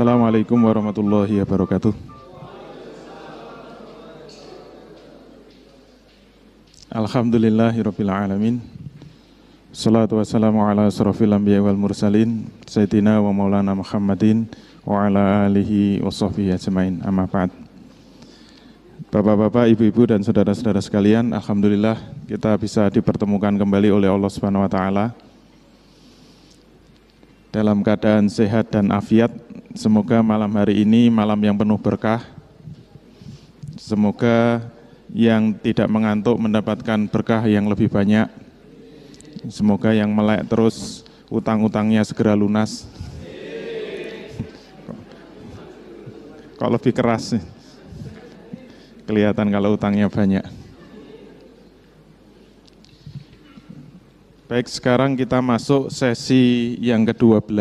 Assalamualaikum warahmatullahi wabarakatuh. Alhamdulillahirabbil alamin. Shalatu wassalamu ala asrofil anbiya wal mursalin sayyidina wa maulana Muhammadin wa ala alihi wa sahbihi ajmain. Amma ba'd. Bapak-bapak, ibu-ibu dan saudara-saudara sekalian, alhamdulillah kita bisa dipertemukan kembali oleh Allah Subhanahu wa taala dalam keadaan sehat dan afiat. Semoga malam hari ini malam yang penuh berkah. Semoga yang tidak mengantuk mendapatkan berkah yang lebih banyak. Semoga yang melek terus utang-utangnya segera lunas. Kok lebih keras nih? Kelihatan kalau utangnya banyak. Baik, sekarang kita masuk sesi yang ke-12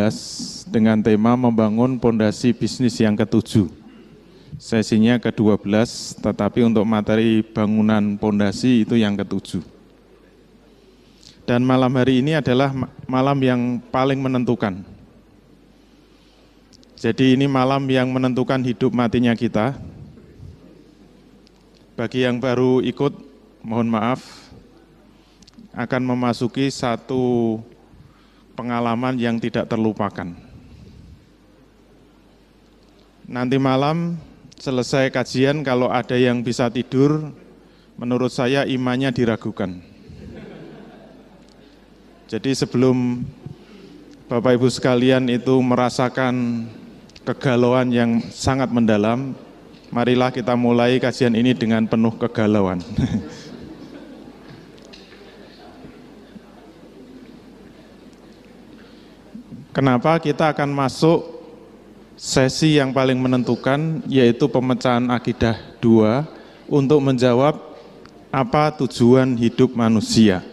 dengan tema membangun pondasi bisnis yang ke-7. Sesinya ke-12, tetapi untuk materi bangunan pondasi itu yang ke-7. Dan malam hari ini adalah malam yang paling menentukan. Jadi ini malam yang menentukan hidup matinya kita. Bagi yang baru ikut, mohon maaf, akan memasuki satu pengalaman yang tidak terlupakan. Nanti malam selesai kajian, kalau ada yang bisa tidur, menurut saya imannya diragukan. Jadi sebelum Bapak Ibu sekalian itu merasakan kegalauan yang sangat mendalam, marilah kita mulai kajian ini dengan penuh kegalauan. Kenapa kita akan masuk sesi yang paling menentukan, yaitu pemecahan akidah 2 untuk menjawab apa tujuan hidup manusia.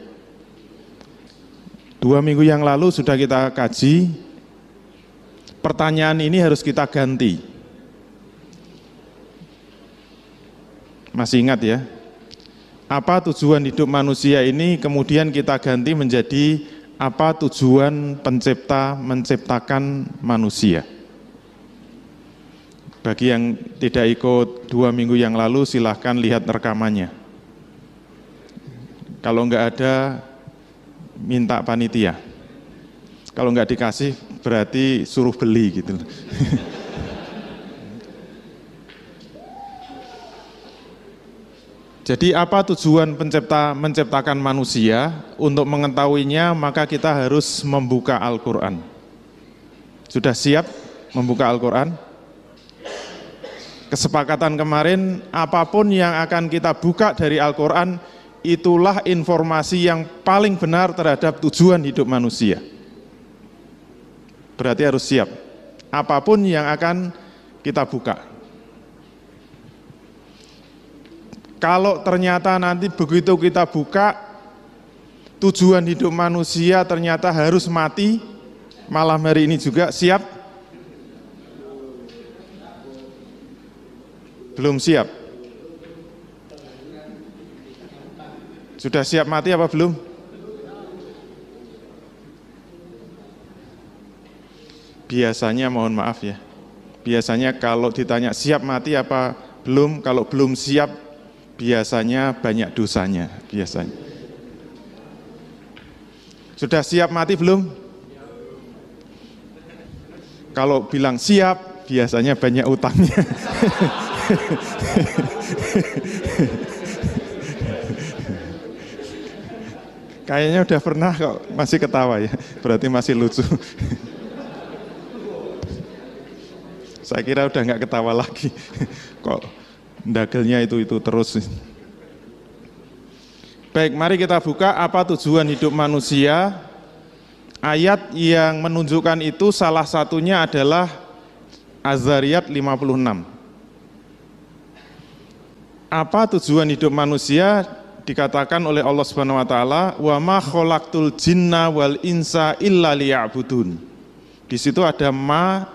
2 minggu yang lalu sudah kita kaji, pertanyaan ini harus kita ganti. Masih ingat ya? Apa tujuan hidup manusia ini kemudian kita ganti menjadi apa tujuan pencipta menciptakan manusia. Bagi yang tidak ikut 2 minggu yang lalu, silahkan lihat rekamannya. Kalau enggak ada, minta panitia. Kalau enggak dikasih, berarti suruh beli gitu. Jadi apa tujuan pencipta menciptakan manusia? Untuk mengetahuinya maka kita harus membuka Al-Quran. Sudah siap membuka Al-Quran? Kesepakatan kemarin, apapun yang akan kita buka dari Al-Quran, itulah informasi yang paling benar terhadap tujuan hidup manusia. Berarti harus siap. Apapun yang akan kita buka. Kalau ternyata nanti begitu kita buka, tujuan hidup manusia ternyata harus mati, malam hari ini juga siap? Belum siap? Sudah siap mati apa belum? Biasanya mohon maaf ya, biasanya kalau ditanya siap mati apa belum, kalau belum siap, biasanya banyak dosanya, biasanya. Sudah siap mati belum? Kalau bilang siap, biasanya banyak utangnya. Kayaknya udah pernah kok, masih ketawa ya, berarti masih lucu. Saya kira udah nggak ketawa lagi, kok dagelnya itu terus. Baik, mari kita buka apa tujuan hidup manusia. Ayat yang menunjukkan itu salah satunya adalah Az-Zariyat 56. Apa tujuan hidup manusia? Dikatakan oleh Allah Subhanahu wa taala, "Wa ma khalaqtul jinna wal insa illa liya'budun." Di situ ada ma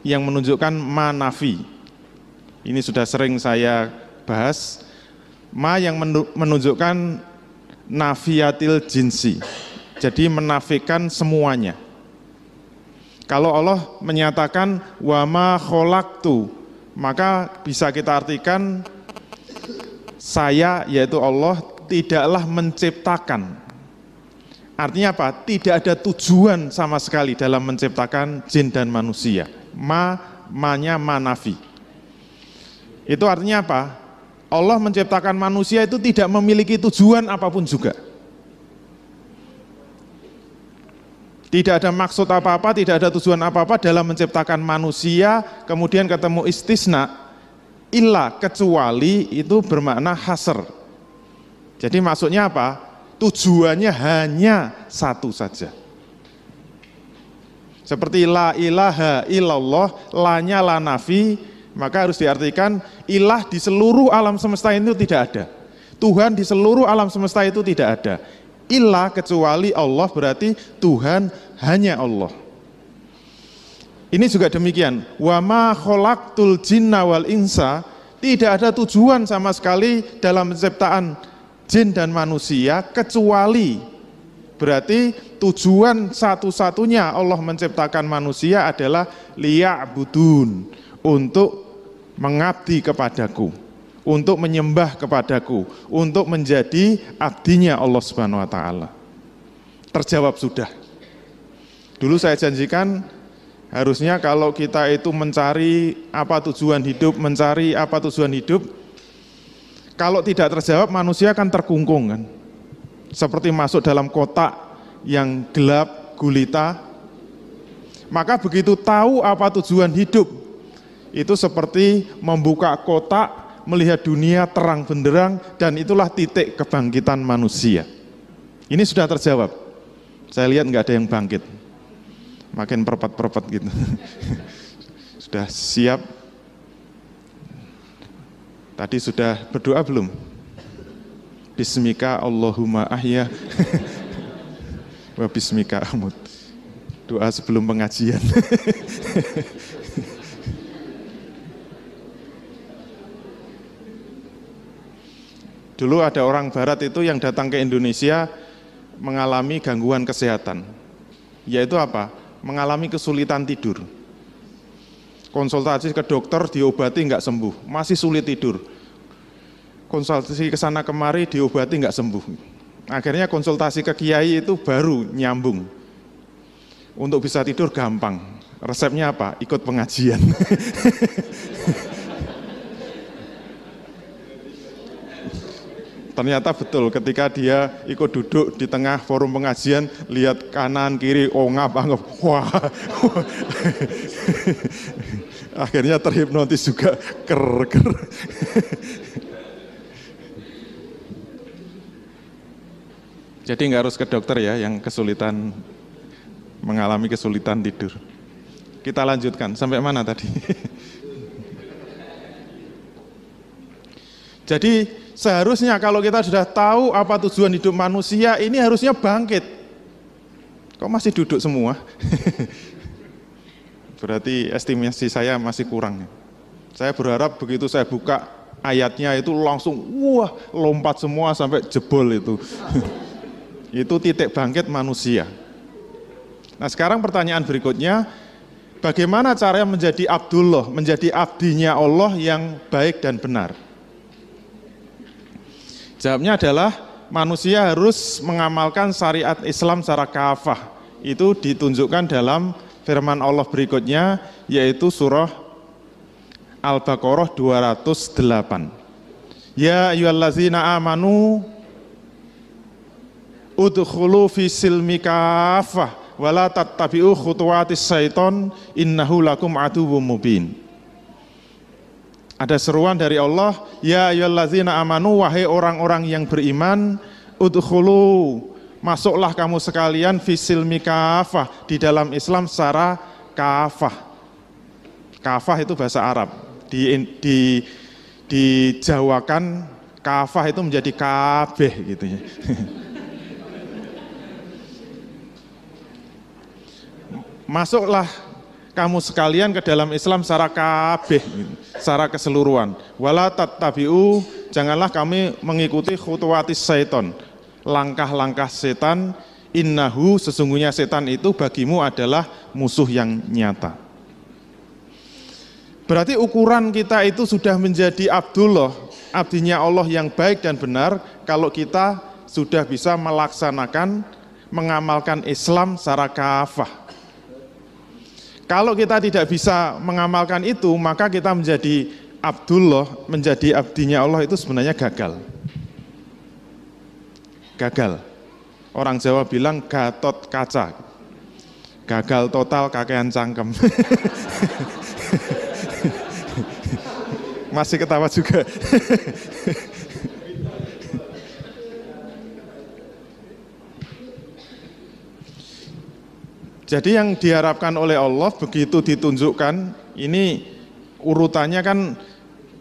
yang menunjukkan ma nafi. Ini sudah sering saya bahas. Ma yang menunjukkan nafiyatil jinsi. Jadi menafikan semuanya. Kalau Allah menyatakan wa ma khalaqtu, maka bisa kita artikan saya, yaitu Allah, tidaklah menciptakan. Artinya apa? Tidak ada tujuan sama sekali dalam menciptakan jin dan manusia. Ma-nya manafi. Itu artinya apa? Allah menciptakan manusia itu tidak memiliki tujuan apapun juga. Tidak ada maksud apa-apa, tidak ada tujuan apa-apa dalam menciptakan manusia, kemudian ketemu istisna, illa, kecuali, itu bermakna hasr. Jadi maksudnya apa? Tujuannya hanya satu saja. Seperti la ilaha illallah, la-nya la nafi, maka harus diartikan ilah di seluruh alam semesta itu tidak ada. Tuhan di seluruh alam semesta itu tidak ada. Illa, kecuali Allah, berarti Tuhan hanya Allah. Ini juga demikian. Wa ma khalaqtul jinna wal insa, tidak ada tujuan sama sekali dalam penciptaan jin dan manusia, kecuali, berarti tujuan satu-satunya Allah menciptakan manusia adalah liya'budun, untuk mengabdi kepadaku, untuk menyembah kepadaku, untuk menjadi abdinya Allah Subhanahu wa taala. Terjawab sudah. Dulu saya janjikan harusnya kalau kita itu mencari apa tujuan hidup, mencari apa tujuan hidup, kalau tidak terjawab manusia akan terkungkung kan. Seperti masuk dalam kotak yang gelap, gulita. Maka begitu tahu apa tujuan hidup, itu seperti membuka kotak, melihat dunia terang benderang, dan itulah titik kebangkitan manusia. Ini sudah terjawab. Saya lihat nggak ada yang bangkit, makin perpat-perpat gitu. Sudah siap. Tadi sudah berdoa belum? Bismika Allahumma ahya wa bismika amut. Doa sebelum pengajian. Dulu ada orang barat itu yang datang ke Indonesia mengalami gangguan kesehatan. Yaitu apa? Mengalami kesulitan tidur. Konsultasi ke dokter, diobati nggak sembuh, masih sulit tidur. Konsultasi ke sana kemari, diobati nggak sembuh. Akhirnya konsultasi ke kiai itu baru nyambung. Untuk bisa tidur gampang. Resepnya apa? Ikut pengajian. Ternyata betul, ketika dia ikut duduk di tengah forum pengajian, lihat kanan kiri, ongap-angap, wah. Akhirnya terhipnotis juga, ker. Jadi nggak harus ke dokter ya, yang kesulitan, mengalami kesulitan tidur. Kita lanjutkan, sampai mana tadi? Jadi seharusnya kalau kita sudah tahu apa tujuan hidup manusia, ini harusnya bangkit. Kok masih duduk semua? Berarti estimasi saya masih kurang. Saya berharap begitu saya buka ayatnya itu langsung wah lompat semua sampai jebol itu. Itu titik bangkit manusia. Nah sekarang pertanyaan berikutnya, bagaimana caranya menjadi Abdullah, menjadi abdinya Allah yang baik dan benar? Jawabnya adalah manusia harus mengamalkan syariat Islam secara kafah. Itu ditunjukkan dalam firman Allah berikutnya, yaitu surah Al-Baqarah 208. Ya ayyuhallazina amanu udkhulu fi silmi kafah wa la tattabi'u khutuwatis syaiton innahu lakum aduwwum mubin. Ada seruan dari Allah, ya ayyuhallazina amanu, wahai orang-orang yang beriman, udkhulu, masuklah kamu sekalian fisilmi kafah, di dalam Islam secara kafah. Kafah itu bahasa Arab. Dijawakan kafah itu menjadi kabeh gitu ya. Masuklah kamu sekalian ke dalam Islam secara kabeh, secara keseluruhan. Wala tattabi'u, janganlah kami mengikuti khutuwatis syaiton, langkah-langkah setan, Innahu, sesungguhnya setan itu bagimu adalah musuh yang nyata. Berarti ukuran kita itu sudah menjadi Abdullah, abdinya Allah yang baik dan benar, kalau kita sudah bisa melaksanakan, mengamalkan Islam secara kafah. Kalau kita tidak bisa mengamalkan itu, maka kita menjadi Abdullah, menjadi abdinya Allah itu sebenarnya gagal. Gagal. Orang Jawa bilang Gatot kaca. Gagal total, kakean cangkem. Masih ketawa juga. Jadi yang diharapkan oleh Allah begitu ditunjukkan, ini urutannya kan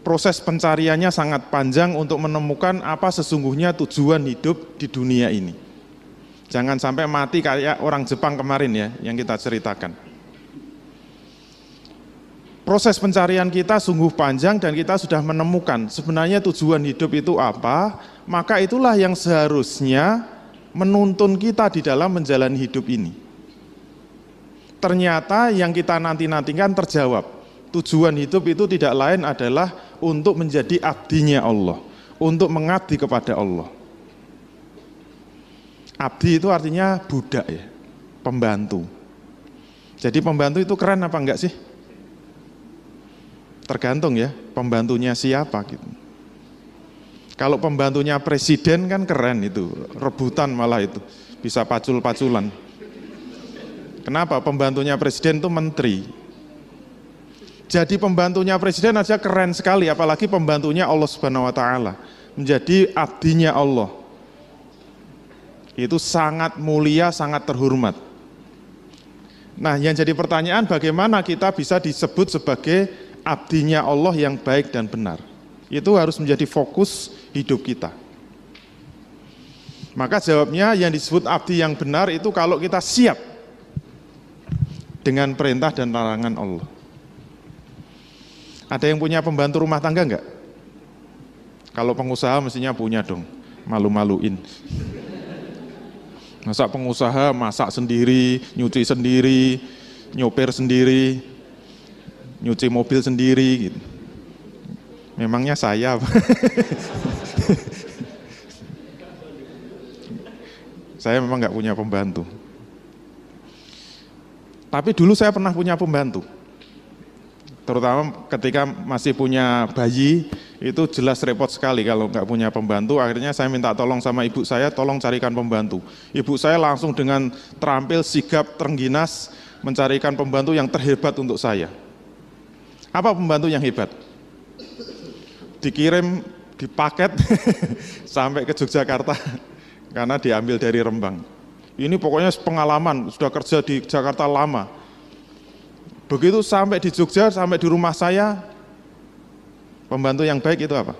proses pencariannya sangat panjang untuk menemukan apa sesungguhnya tujuan hidup di dunia ini. Jangan sampai mati kayak orang Jepang kemarin ya, yang kita ceritakan. Proses pencarian kita sungguh panjang dan kita sudah menemukan sebenarnya tujuan hidup itu apa, maka itulah yang seharusnya menuntun kita di dalam menjalani hidup ini. Ternyata yang kita nanti-nantikan terjawab. Tujuan hidup itu tidak lain adalah untuk menjadi abdinya Allah, untuk mengabdi kepada Allah. Abdi itu artinya budak ya, pembantu. Jadi pembantu itu keren apa enggak sih? Tergantung ya, pembantunya siapa gitu. Kalau pembantunya presiden kan keren itu, rebutan malah itu, bisa pacul-paculan. Kenapa? Pembantunya presiden itu menteri. Jadi pembantunya presiden aja keren sekali, apalagi pembantunya Allah Subhanahu wa taala, menjadi abdinya Allah. Itu sangat mulia, sangat terhormat. Nah, yang jadi pertanyaan bagaimana kita bisa disebut sebagai abdinya Allah yang baik dan benar. Itu harus menjadi fokus hidup kita. Maka jawabnya yang disebut abdi yang benar itu kalau kita siap dengan perintah dan larangan Allah. Ada yang punya pembantu rumah tangga enggak? Kalau pengusaha mestinya punya dong, malu-maluin. Masa pengusaha masak sendiri, nyuci sendiri, nyopir sendiri, nyuci mobil sendiri gitu. Memangnya saya saya memang nggak punya pembantu. Tapi dulu saya pernah punya pembantu. Terutama ketika masih punya bayi, itu jelas repot sekali kalau nggak punya pembantu. Akhirnya saya minta tolong sama ibu saya, tolong carikan pembantu. Ibu saya langsung dengan terampil, sigap, terengginas mencarikan pembantu yang terhebat untuk saya. Apa pembantu yang hebat? Dikirim di paket sampai ke Yogyakarta karena diambil dari Rembang. Ini pokoknya pengalaman, sudah kerja di Jakarta lama. Begitu sampai di Jogja, sampai di rumah saya, pembantu yang baik itu apa?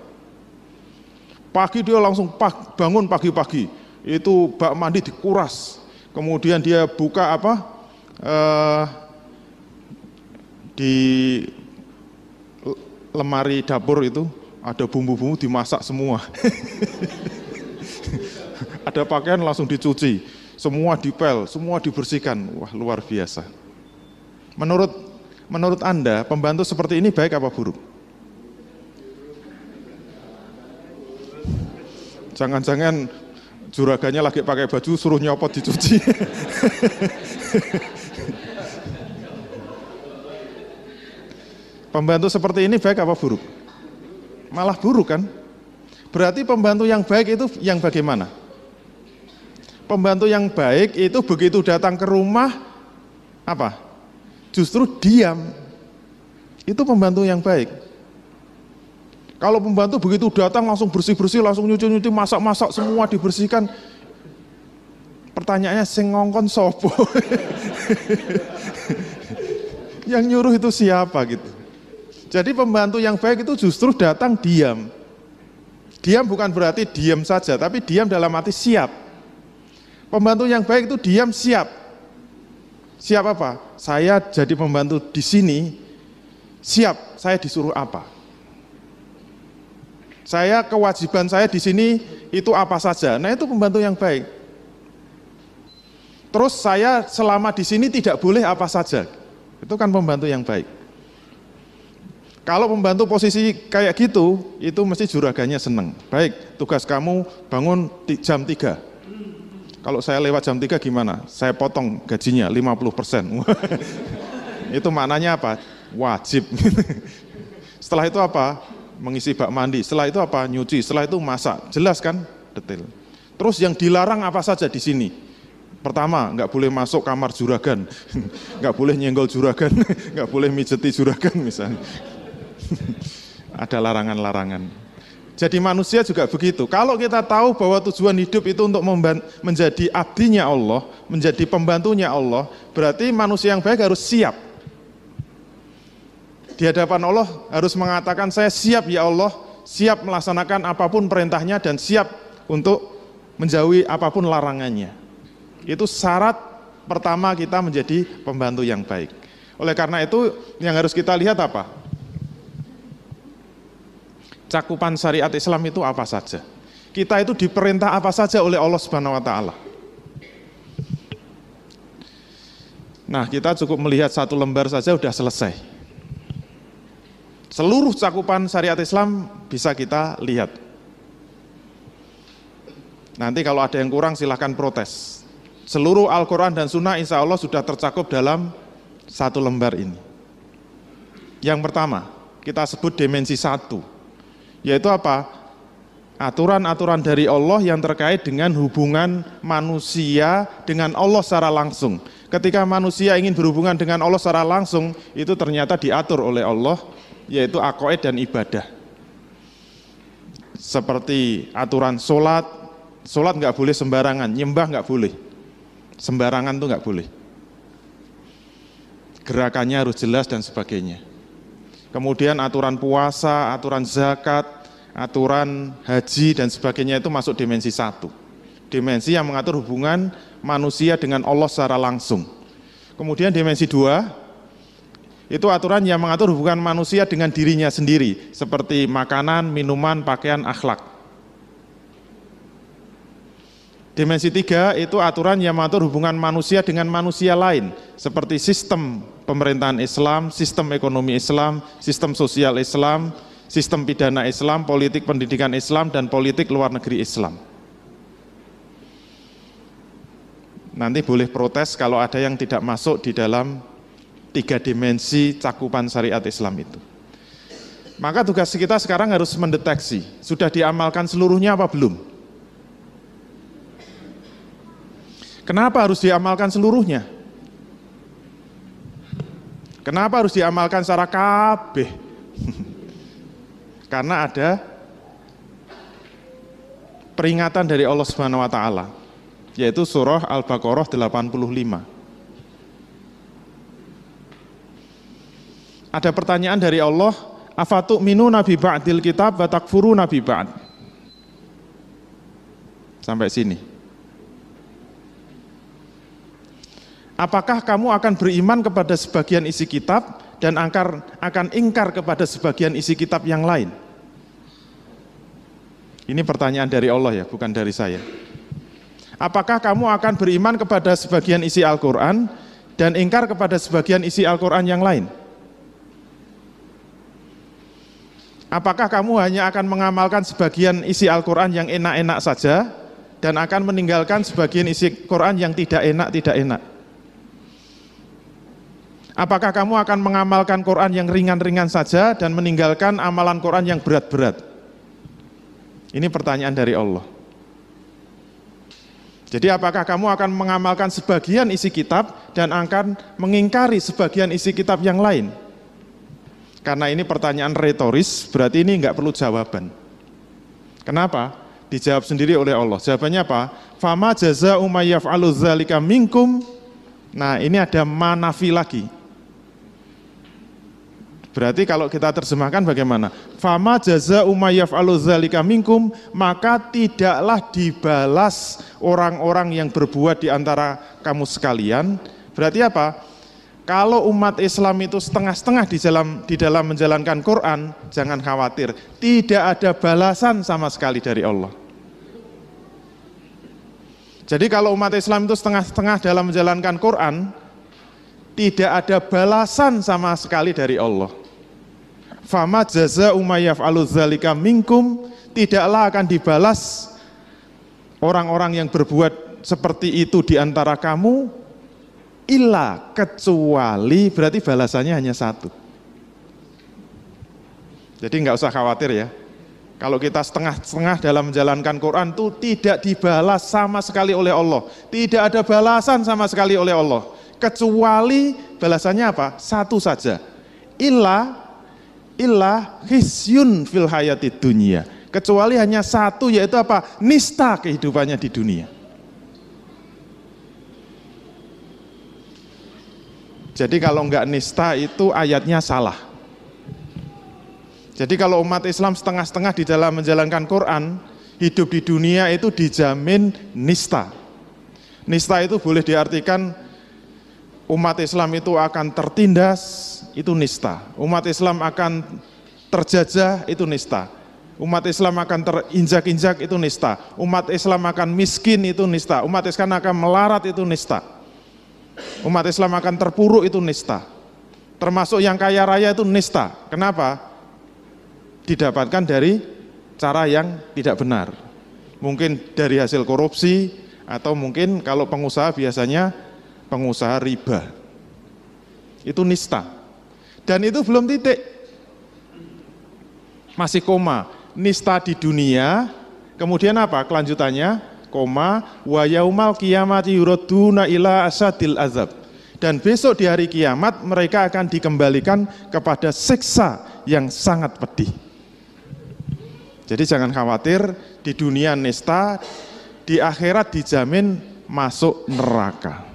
Pagi dia langsung bangun pagi-pagi, itu bak mandi dikuras, kemudian dia buka di lemari dapur itu ada bumbu-bumbu dimasak semua. Ada pakaian langsung dicuci, semua dipel, semua dibersihkan. Wah, luar biasa. Menurut Anda, pembantu seperti ini baik apa buruk? Jangan-jangan juragannya lagi pakai baju, suruh nyopot dicuci. Pembantu seperti ini baik apa buruk? Malah buruk kan? Berarti pembantu yang baik itu yang bagaimana? Pembantu yang baik itu begitu datang ke rumah, apa? Justru diam. Itu pembantu yang baik. Kalau pembantu begitu datang langsung bersih-bersih, langsung nyuci-nyuci, masak-masak, semua dibersihkan. Pertanyaannya, sing ngongkon sopo? Yang nyuruh itu siapa gitu. Jadi pembantu yang baik itu justru datang diam. Diam bukan berarti diam saja, tapi diam dalam arti siap. Pembantu yang baik itu diam siap. Siap apa? Saya jadi pembantu di sini, siap saya disuruh apa? Saya kewajiban saya di sini itu apa saja. Nah, itu pembantu yang baik. Terus saya selama di sini tidak boleh apa saja. Itu kan pembantu yang baik. Kalau pembantu posisi kayak gitu, itu mesti juragannya seneng. Baik, tugas kamu bangun jam 3. Kalau saya lewat jam 3 gimana? Saya potong gajinya 50%. Itu maknanya apa? Wajib. Setelah itu apa? Mengisi bak mandi. Setelah itu apa? Nyuci. Setelah itu masak. Jelas kan? Detail. Terus yang dilarang apa saja di sini? Pertama, nggak boleh masuk kamar juragan, nggak boleh nyenggol juragan, nggak boleh mijeti juragan misalnya. Ada larangan-larangan. Jadi manusia juga begitu. Kalau kita tahu bahwa tujuan hidup itu untuk menjadi abdinya Allah, menjadi pembantunya Allah, berarti manusia yang baik harus siap. Di hadapan Allah harus mengatakan, saya siap ya Allah, siap melaksanakan apapun perintahnya dan siap untuk menjauhi apapun larangannya. Itu syarat pertama kita menjadi pembantu yang baik. Oleh karena itu yang harus kita lihat apa? Cakupan syariat Islam itu apa saja? Kita itu diperintah apa saja oleh Allah Subhanahu wa taala. Nah, kita cukup melihat satu lembar saja sudah selesai. Seluruh cakupan syariat Islam bisa kita lihat. Nanti kalau ada yang kurang silahkan protes. Seluruh Al-Quran dan Sunnah insya Allah sudah tercakup dalam satu lembar ini. Yang pertama, kita sebut dimensi 1, yaitu apa? Aturan-aturan dari Allah yang terkait dengan hubungan manusia dengan Allah secara langsung. Ketika manusia ingin berhubungan dengan Allah secara langsung, itu ternyata diatur oleh Allah, yaitu aqaid dan ibadah. Seperti aturan sholat nggak boleh sembarangan, nyembah nggak boleh. Sembarangan tuh nggak boleh. Gerakannya harus jelas dan sebagainya. Kemudian aturan puasa, aturan zakat, aturan haji dan sebagainya itu masuk dimensi 1. Dimensi yang mengatur hubungan manusia dengan Allah secara langsung. Kemudian dimensi 2, itu aturan yang mengatur hubungan manusia dengan dirinya sendiri, seperti makanan, minuman, pakaian, akhlak. Dimensi 3 itu aturan yang mengatur hubungan manusia dengan manusia lain, seperti sistem pemerintahan Islam, sistem ekonomi Islam, sistem sosial Islam, sistem pidana Islam, politik pendidikan Islam, dan politik luar negeri Islam. Nanti boleh protes kalau ada yang tidak masuk di dalam 3 dimensi cakupan syariat Islam itu. Maka tugas kita sekarang harus mendeteksi, sudah diamalkan seluruhnya apa belum? Kenapa harus diamalkan seluruhnya? Kenapa harus diamalkan secara kabeh? Karena ada peringatan dari Allah Subhanahu wa taala, yaitu surah Al-Baqarah 85. Ada pertanyaan dari Allah, afatu'minuna bi ba'dil kitab wa takfuruna bi ba'd. Sampai sini. Apakah kamu akan beriman kepada sebagian isi kitab dan akan ingkar kepada sebagian isi kitab yang lain? Ini pertanyaan dari Allah ya, bukan dari saya. Apakah kamu akan beriman kepada sebagian isi Al-Quran dan ingkar kepada sebagian isi Al-Quran yang lain? Apakah kamu hanya akan mengamalkan sebagian isi Al-Quran yang enak-enak saja dan akan meninggalkan sebagian isi Quran yang tidak enak? Apakah kamu akan mengamalkan Quran yang ringan-ringan saja dan meninggalkan amalan Quran yang berat-berat? Ini pertanyaan dari Allah. Jadi apakah kamu akan mengamalkan sebagian isi kitab dan akan mengingkari sebagian isi kitab yang lain? Karena ini pertanyaan retoris, berarti ini enggak perlu jawaban. Kenapa? Dijawab sendiri oleh Allah. Jawabannya apa? Fama jazaa'u may yaf'alu dzalika minkum. Nah, ini ada manafi lagi. Berarti kalau kita terjemahkan bagaimana? Fama jazaa'u may yaf'alu dzalika minkum, maka tidaklah dibalas orang-orang yang berbuat di antara kamu sekalian. Berarti apa? Kalau umat Islam itu setengah-setengah di dalam menjalankan Quran, jangan khawatir, tidak ada balasan sama sekali dari Allah. Jadi kalau umat Islam itu setengah-setengah dalam menjalankan Quran, tidak ada balasan sama sekali dari Allah. Fama jaza umayyaf aluzalika minkum, tidaklah akan dibalas orang-orang yang berbuat seperti itu di antara kamu, illa, kecuali, berarti balasannya hanya satu. Jadi nggak usah khawatir ya. Kalau kita setengah-setengah dalam menjalankan Quran itu tidak dibalas sama sekali oleh Allah. Tidak ada balasan sama sekali oleh Allah. Kecuali balasannya apa? Satu saja. Illa khisyun fil hayatid dunya. Kecuali hanya satu, yaitu apa? Nista kehidupannya di dunia. Jadi kalau enggak nista itu ayatnya salah. Jadi kalau umat Islam setengah-setengah di dalam menjalankan Quran, hidup di dunia itu dijamin nista. Nista itu boleh diartikan umat Islam itu akan tertindas, itu nista. Umat Islam akan terjajah, itu nista. Umat Islam akan terinjak-injak, itu nista. Umat Islam akan miskin, itu nista. Umat Islam akan melarat, itu nista. Umat Islam akan terpuruk, itu nista. Termasuk yang kaya raya itu nista. Kenapa? Didapatkan dari cara yang tidak benar. Mungkin dari hasil korupsi, atau mungkin kalau pengusaha biasanya pengusaha riba. Itu nista. Dan itu belum titik. Masih koma. Nista di dunia, kemudian apa? Kelanjutannya, koma, wa yaumal qiyamati yuraduna ila asadil azab. Dan besok di hari kiamat mereka akan dikembalikan kepada siksa yang sangat pedih. Jadi jangan khawatir, di dunia nista, di akhirat dijamin masuk neraka.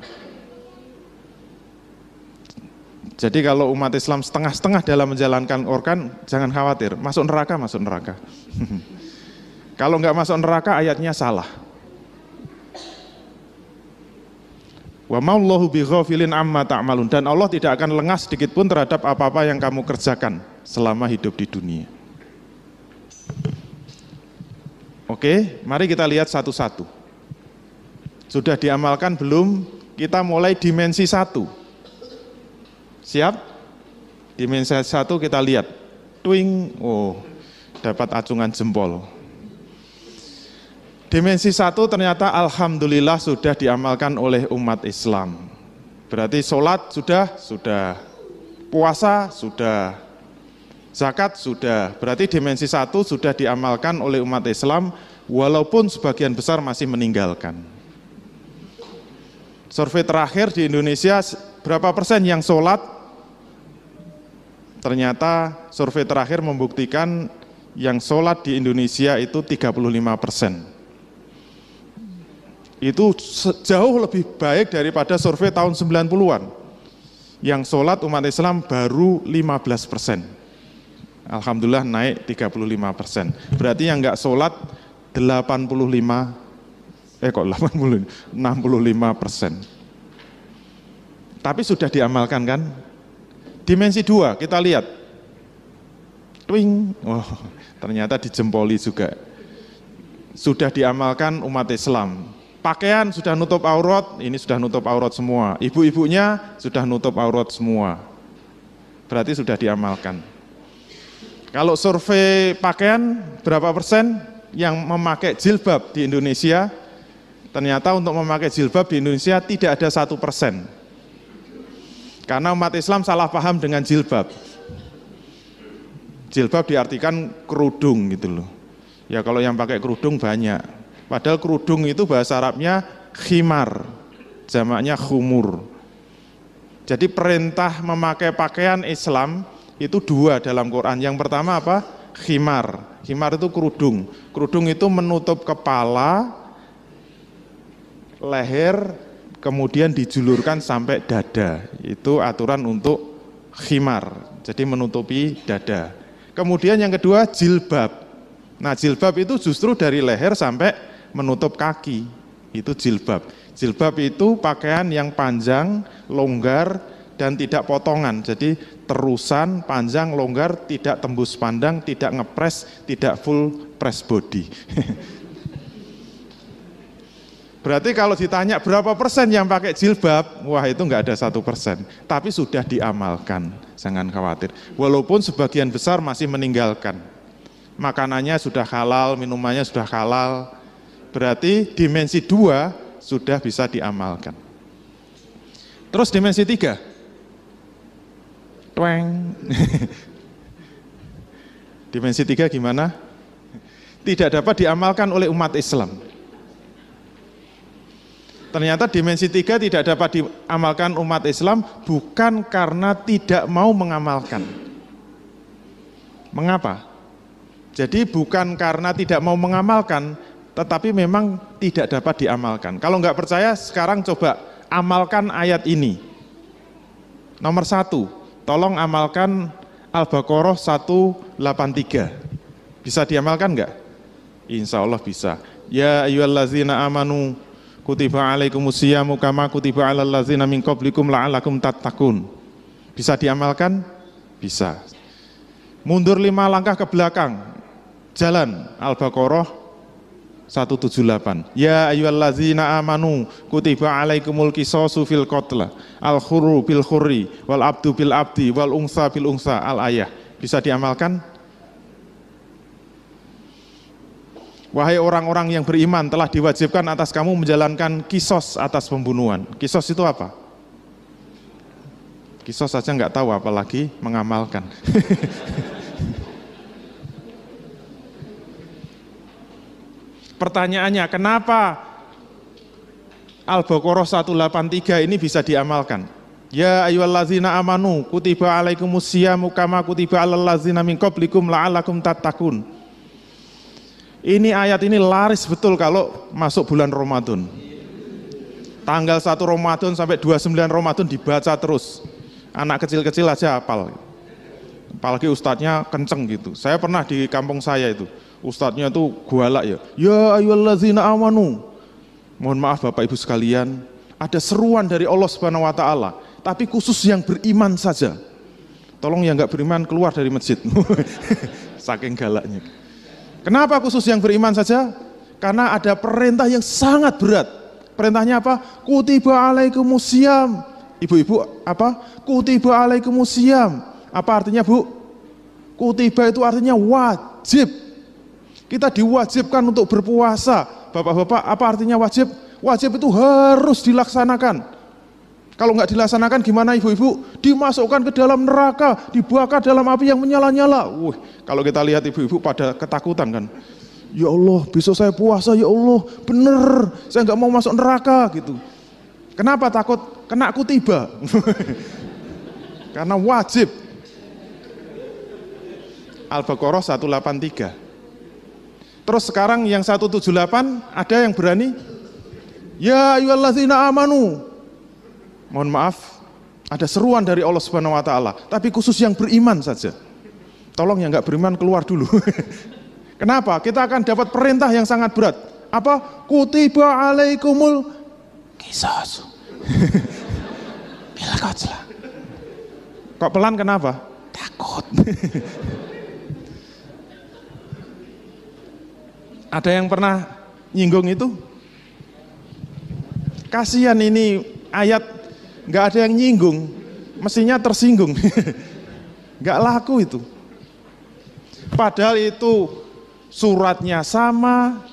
Jadi kalau umat Islam setengah-setengah dalam menjalankan Quran, jangan khawatir, masuk neraka, masuk neraka. Kalau nggak masuk neraka, ayatnya salah. Wa ma'allahu bighafilin amma ta'malun, dan Allah tidak akan lengah sedikit pun terhadap apa-apa yang kamu kerjakan selama hidup di dunia. Oke, mari kita lihat satu-satu. Sudah diamalkan belum? Kita mulai dimensi 1. Siap? Dimensi 1 kita lihat. Twing, oh, dapat acungan jempol. Dimensi 1 ternyata alhamdulillah sudah diamalkan oleh umat Islam. Berarti sholat sudah. Puasa sudah. Zakat sudah, berarti dimensi 1 sudah diamalkan oleh umat Islam, walaupun sebagian besar masih meninggalkan. Survei terakhir di Indonesia, berapa persen yang sholat? Ternyata survei terakhir membuktikan yang sholat di Indonesia itu 35%. Itu jauh lebih baik daripada survei tahun 90-an. Yang sholat umat Islam baru 15%. Alhamdulillah naik 35%. Berarti yang enggak sholat 65%. Tapi sudah diamalkan kan? Dimensi 2 kita lihat. Twing. Oh, ternyata dijempoli juga. Sudah diamalkan umat Islam. Pakaian sudah nutup aurat, ini sudah nutup aurat semua. Ibu-ibunya sudah nutup aurat semua. Berarti sudah diamalkan. Kalau survei pakaian, berapa persen yang memakai jilbab di Indonesia? Ternyata untuk memakai jilbab di Indonesia tidak ada 1%. Karena umat Islam salah paham dengan jilbab. Jilbab diartikan kerudung gitu loh. Ya kalau yang pakai kerudung banyak. Padahal kerudung itu bahasa Arabnya khimar, jamaknya khumur. Jadi perintah memakai pakaian Islam itu 2 dalam Quran. Yang pertama apa? Khimar. Khimar itu kerudung. Kerudung itu menutup kepala, leher, kemudian dijulurkan sampai dada. Itu aturan untuk khimar. Jadi menutupi dada. Kemudian yang kedua jilbab. Nah jilbab itu justru dari leher sampai menutup kaki. Itu jilbab. Jilbab itu pakaian yang panjang, longgar, dan tidak potongan, jadi terusan, panjang, longgar, tidak tembus pandang, tidak ngepres, tidak full press body. Berarti kalau ditanya berapa persen yang pakai jilbab, wah itu nggak ada 1%. Tapi sudah diamalkan, jangan khawatir. Walaupun sebagian besar masih meninggalkan. Makanannya sudah halal, minumannya sudah halal. Berarti dimensi 2 sudah bisa diamalkan. Terus dimensi 3. Tweng. Dimensi 3 gimana? Tidak dapat diamalkan oleh umat Islam. Ternyata dimensi 3 tidak dapat diamalkan umat Islam bukan karena tidak mau mengamalkan. Mengapa? Jadi bukan karena tidak mau mengamalkan, tetapi memang tidak dapat diamalkan. Kalau nggak percaya, sekarang coba amalkan ayat ini. Nomor 1, tolong amalkan Al-Baqarah 183. Bisa diamalkan nggak? Insya Allah bisa. Ya ayyuhallazina amanu kutiba alaikumusyiyamu kama kutiba alal ladzina min qablikum la'allakum tattaqun. Bisa diamalkan? Bisa. Mundur 5 langkah ke belakang. Jalan Al-Baqarah 178. Ya ayyuhallazina amanu kutiba alaikumul qisasu fil qatl al-khurru bil khurri wal abdu bil abdi wal unsa bil unsa al-ayah. Bisa diamalkan? Wahai orang-orang yang beriman, telah diwajibkan atas kamu menjalankan kisos atas pembunuhan. Kisos itu apa? Kisos saja nggak tahu, apalagi mengamalkan. Pertanyaannya, kenapa Al-Baqarah 183 ini bisa diamalkan? Ya ayyuhallazina amanu kutiba alaikumusyiyamu kama kutiba alal ladzina min qablikum la'allakum tattaqun. Ini ayat ini laris betul kalau masuk bulan Ramadan. Tanggal 1 Ramadan sampai 29 Ramadan dibaca terus. Anak kecil-kecil aja hafal. Apalagi ustadznya kenceng gitu. Saya pernah di kampung saya itu. Ustadznya tuh gualak ya. Ya ayyuhallazina amanu. Mohon maaf Bapak Ibu sekalian, ada seruan dari Allah Subhanahu wa taala, tapi khusus yang beriman saja. Tolong yang enggak beriman keluar dari masjid. Saking galaknya. Kenapa khusus yang beriman saja? Karena ada perintah yang sangat berat. Perintahnya apa? Kutiba alaikumusiyam. Ibu-ibu apa? Kutiba alaikumusiyam. Apa artinya, Bu? Kutiba itu artinya wajib. Kita diwajibkan untuk berpuasa. Bapak-bapak, apa artinya wajib? Wajib itu harus dilaksanakan. Kalau nggak dilaksanakan gimana ibu-ibu? Dimasukkan ke dalam neraka, dibakar dalam api yang menyala-nyala. Kalau kita lihat ibu-ibu pada ketakutan kan. Ya Allah, besok saya puasa, ya Allah, bener, saya nggak mau masuk neraka gitu. Kenapa takut? Kena kutiba. Karena wajib. Al-Baqarah 183. Terus sekarang yang 178 ada yang berani? Ya ayyuhallazina amanu. Mohon maaf, ada seruan dari Allah Subhanahu wa taala, tapi khusus yang beriman saja. Tolong yang enggak beriman keluar dulu. Kenapa? Kita akan dapat perintah yang sangat berat. Apa? Kutiba alaikumul qisas. Bil qatl. Kok pelan kenapa? Takut. Ada yang pernah nyinggung itu? Kasihan ini ayat nggak ada yang nyinggung, mestinya tersinggung. Nggak laku itu. Padahal itu suratnya sama,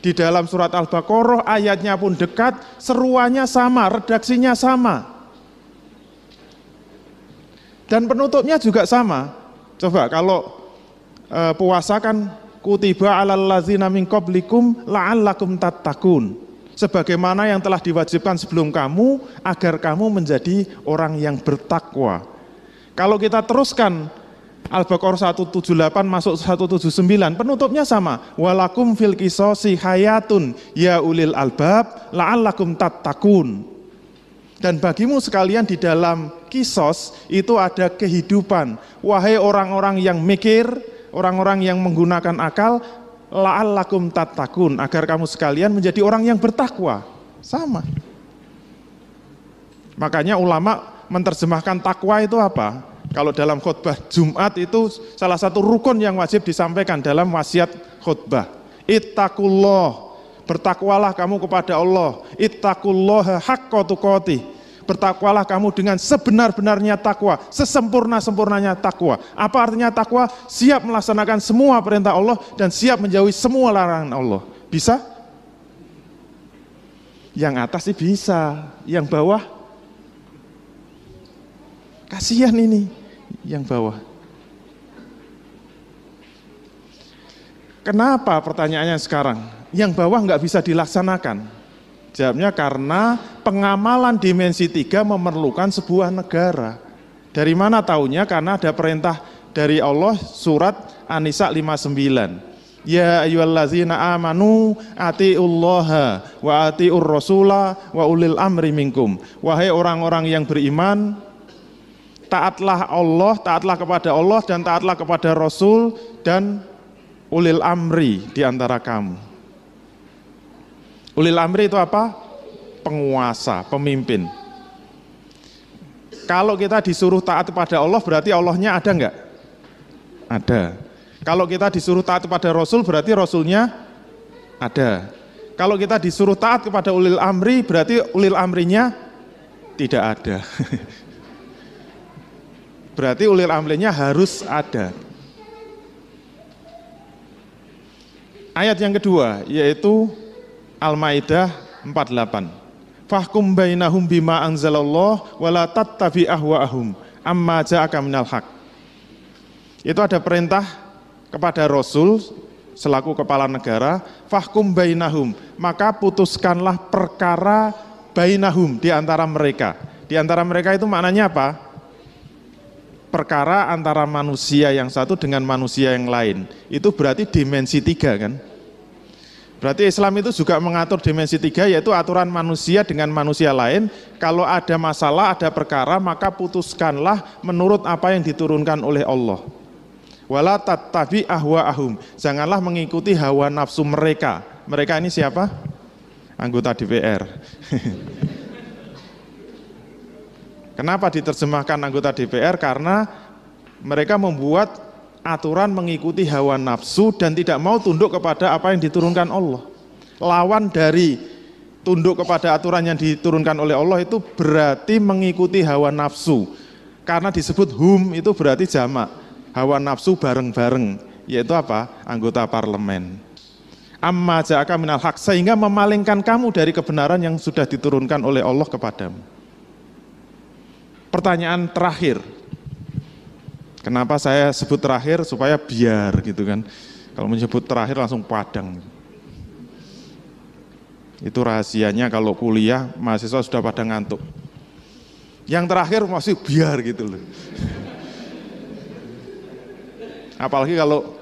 di dalam surat Al-Baqarah ayatnya pun dekat, seruannya sama, redaksinya sama. Dan penutupnya juga sama. Coba kalau puasa kan kutiba alal ladzina min qablikum la'allakum tattaqun. Sebagaimana yang telah diwajibkan sebelum kamu agar kamu menjadi orang yang bertakwa. Kalau kita teruskan Al-Baqarah 178 masuk 179, penutupnya sama. Walakum fil qisasi hayatun ya ulil albab la'allakum tattaqun. Dan bagimu sekalian di dalam kisos itu ada kehidupan. Wahai orang-orang yang mikir, orang-orang yang menggunakan akal, la'allakum tattaqun, agar kamu sekalian menjadi orang yang bertakwa. Sama. Makanya ulama menerjemahkan takwa itu apa? Kalau dalam khutbah Jumat itu salah satu rukun yang wajib disampaikan dalam wasiat khutbah. Ittaqullah Bertakwalah kamu kepada Allah. Ittaqullaha haqqa tuqatih. Bertakwalah kamu dengan sebenar-benarnya takwa, sesempurna-sempurnanya takwa. Apa artinya takwa? Siap melaksanakan semua perintah Allah dan siap menjauhi semua larangan Allah. Bisa? Yang atas sih bisa, yang bawah kasihan ini, yang bawah. Kenapa pertanyaannya sekarang? Yang bawah nggak bisa dilaksanakan. Jawabnya karena pengamalan dimensi 3 memerlukan sebuah negara. Dari mana taunya? Karena ada perintah dari Allah surat An-Nisa 59. Ya ayyuhallazina amanu atiullaha wa atiur rasula wa ulil amri minkum. Wahai orang-orang yang beriman, taatlah Allah, taatlah kepada Allah dan taatlah kepada Rasul dan ulil amri di antara kamu. Ulil amri itu apa? Penguasa, pemimpin. Kalau kita disuruh taat kepada Allah, berarti Allahnya ada enggak? Ada. Kalau kita disuruh taat kepada Rasul, berarti Rasulnya ada. Kalau kita disuruh taat kepada ulil amri, berarti ulil amrinya tidak ada. Berarti ulil amrinya harus ada. Ayat yang kedua, yaitu Al-Maidah 48. Fahkum bainahum bima anzalallah wala tattabi ahwa'ahum amma ja'aka minal haq. Itu ada perintah kepada Rasul selaku kepala negara, fahkum bainahum, maka putuskanlah perkara bainahum di antara mereka. Di antara mereka itu maknanya apa? Perkara antara manusia yang satu dengan manusia yang lain. Itu berarti dimensi 3 kan? Berarti Islam itu juga mengatur dimensi 3, yaitu aturan manusia dengan manusia lain. Kalau ada masalah, ada perkara, maka putuskanlah menurut apa yang diturunkan oleh Allah. Wala tattabi ahwa'ahum, janganlah mengikuti hawa nafsu mereka. Mereka ini siapa? Anggota DPR. Kenapa diterjemahkan anggota DPR? Karena mereka membuat aturan mengikuti hawa nafsu dan tidak mau tunduk kepada apa yang diturunkan Allah. Lawan dari tunduk kepada aturan yang diturunkan oleh Allah itu berarti mengikuti hawa nafsu. Karena disebut hum itu berarti jamak. Hawa nafsu bareng-bareng, yaitu apa? Anggota parlemen. Amma ja'aka minal haq, sehingga memalingkan kamu dari kebenaran yang sudah diturunkan oleh Allah kepadamu. Pertanyaan terakhir. Kenapa saya sebut terakhir? Supaya biar gitu kan. Kalau menyebut terakhir langsung padang. Itu rahasianya kalau kuliah mahasiswa sudah pada ngantuk. Yang terakhir masih biar gitu loh. Apalagi kalau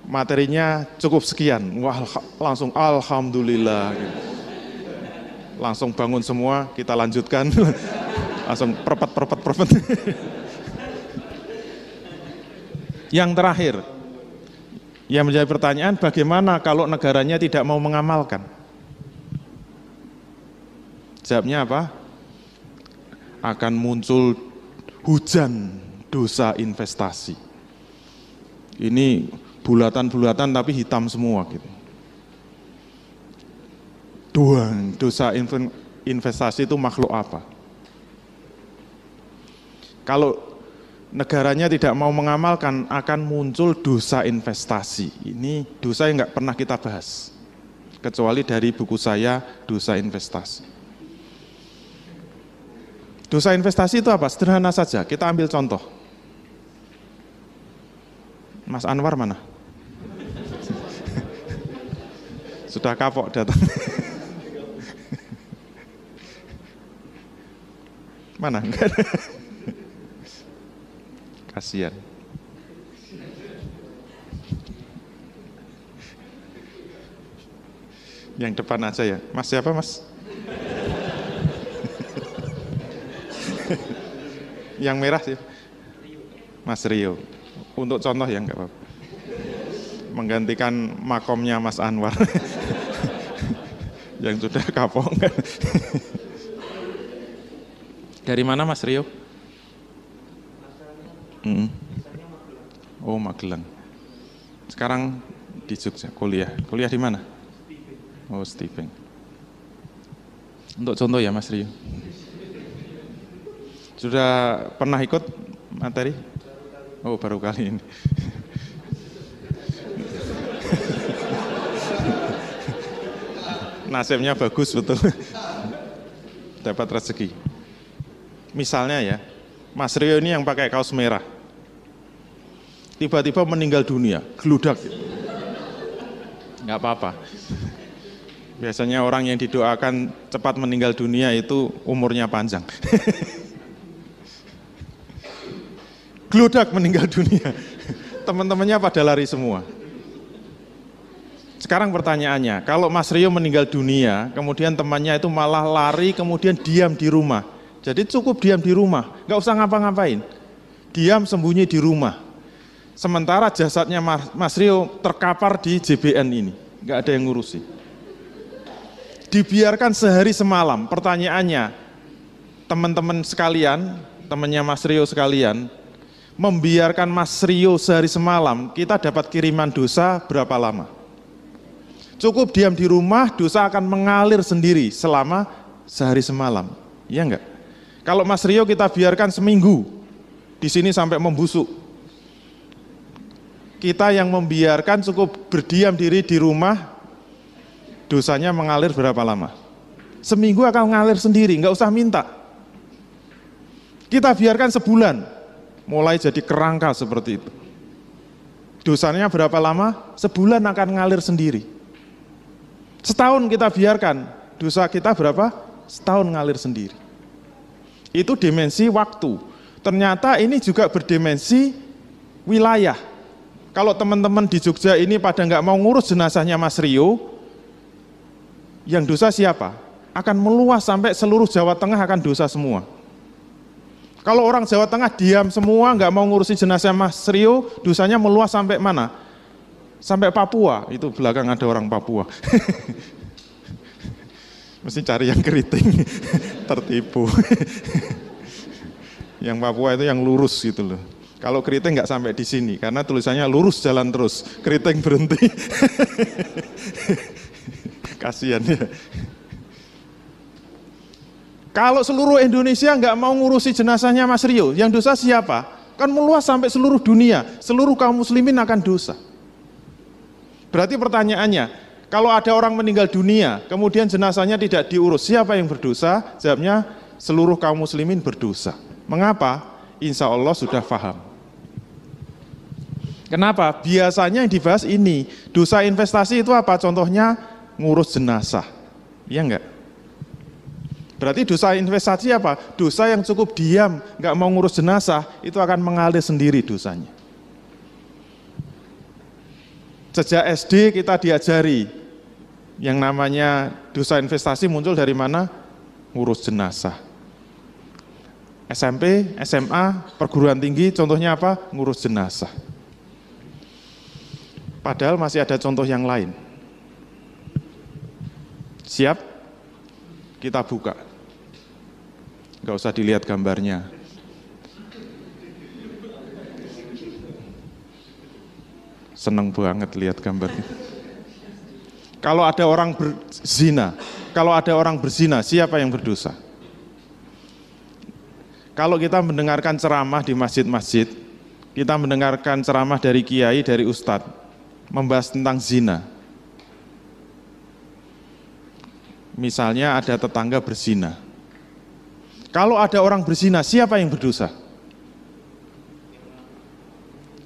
materinya cukup sekian, wah langsung alhamdulillah gitu. Langsung bangun semua, kita lanjutkan. Langsung perpet. Yang terakhir, yang menjadi pertanyaan, bagaimana kalau negaranya tidak mau mengamalkan? Jawabnya apa? Akan muncul hujan dosa investasi. Ini bulatan-bulatan tapi hitam semua gitu. Dosa investasi itu makhluk apa? Kalau negaranya tidak mau mengamalkan, akan muncul dosa investasi. Ini dosa yang nggak pernah kita bahas, kecuali dari buku saya, Dosa Investasi. Dosa investasi itu apa? Sederhana saja, kita ambil contoh. Mas Anwar mana? Sudah kapok datang. Mana? Enggak ada. Kasihan. Yang depan aja ya. Mas siapa mas? Yang merah sih. Mas Rio. Untuk contoh ya enggak apa-apa. Menggantikan makomnya Mas Anwar. Yang sudah kapok. Dari mana Mas Rio? Oh Magelang. Sekarang di Jogja kuliah. Kuliah di mana? Oh, Stephen. Untuk contoh ya Mas Rio. Sudah pernah ikut materi? Oh, baru kali ini. Nasibnya bagus betul. Dapat rezeki. Misalnya ya, Mas Rio ini yang pakai kaos merah. Tiba-tiba meninggal dunia, geludak. Nggak apa-apa. Biasanya orang yang didoakan cepat meninggal dunia itu umurnya panjang. Geludak meninggal dunia. Teman-temannya pada lari semua. Sekarang pertanyaannya, kalau Mas Rio meninggal dunia, kemudian temannya itu malah lari, kemudian diam di rumah. Jadi cukup diam di rumah, nggak usah ngapa-ngapain. Diam sembunyi di rumah. Sementara jasadnya Mas Rio terkapar di JBN ini, nggak ada yang ngurusi. Dibiarkan sehari semalam. Pertanyaannya, teman-teman sekalian, temannya Mas Rio sekalian, membiarkan Mas Rio sehari semalam, kita dapat kiriman dosa berapa lama? Cukup diam di rumah, dosa akan mengalir sendiri selama sehari semalam. Iya enggak? Kalau Mas Rio kita biarkan seminggu, di sini sampai membusuk. Kita yang membiarkan cukup berdiam diri di rumah, dosanya mengalir berapa lama? Seminggu akan mengalir sendiri, nggak usah minta. Kita biarkan sebulan, mulai jadi kerangka seperti itu. Dosanya berapa lama? Sebulan akan mengalir sendiri. Setahun kita biarkan, dosa kita berapa? Setahun mengalir sendiri. Itu dimensi waktu. Ternyata ini juga berdimensi wilayah. Kalau teman-teman di Jogja ini pada nggak mau ngurus jenazahnya Mas Rio, yang dosa siapa? Akan meluas sampai seluruh Jawa Tengah akan dosa semua. Kalau orang Jawa Tengah diam semua, nggak mau ngurusi jenazah Mas Rio, dosanya meluas sampai mana? Sampai Papua, itu belakang ada orang Papua. Mesti cari yang keriting, tertipu. Yang Papua itu yang lurus gitu loh. Kalau keriting nggak sampai di sini, karena tulisannya lurus jalan terus, keriting berhenti. Kasihan ya. Kalau seluruh Indonesia nggak mau ngurusi jenazahnya Mas Rio, yang dosa siapa? Kan meluas sampai seluruh dunia, seluruh kaum muslimin akan dosa. Berarti pertanyaannya, kalau ada orang meninggal dunia, kemudian jenazahnya tidak diurus, siapa yang berdosa? Jawabnya, seluruh kaum muslimin berdosa. Mengapa? Insya Allah sudah paham. Kenapa? Biasanya yang dibahas ini, dosa investasi itu apa? Contohnya, ngurus jenazah. Iya enggak? Berarti dosa investasi apa? Dosa yang cukup diam, enggak mau ngurus jenazah, itu akan mengalir sendiri dosanya. Sejak SD kita diajari, yang namanya dosa investasi muncul dari mana? Ngurus jenazah. SMP, SMA, perguruan tinggi, contohnya apa? Ngurus jenazah. Padahal masih ada contoh yang lain. Siap? Kita buka. Nggak usah dilihat gambarnya. Seneng banget lihat gambarnya. Kalau ada orang berzina, siapa yang berdosa? Kalau kita mendengarkan ceramah di masjid-masjid, kita mendengarkan ceramah dari kiai, dari ustadz, membahas tentang zina. Misalnya ada tetangga berzina. Kalau ada orang berzina, siapa yang berdosa?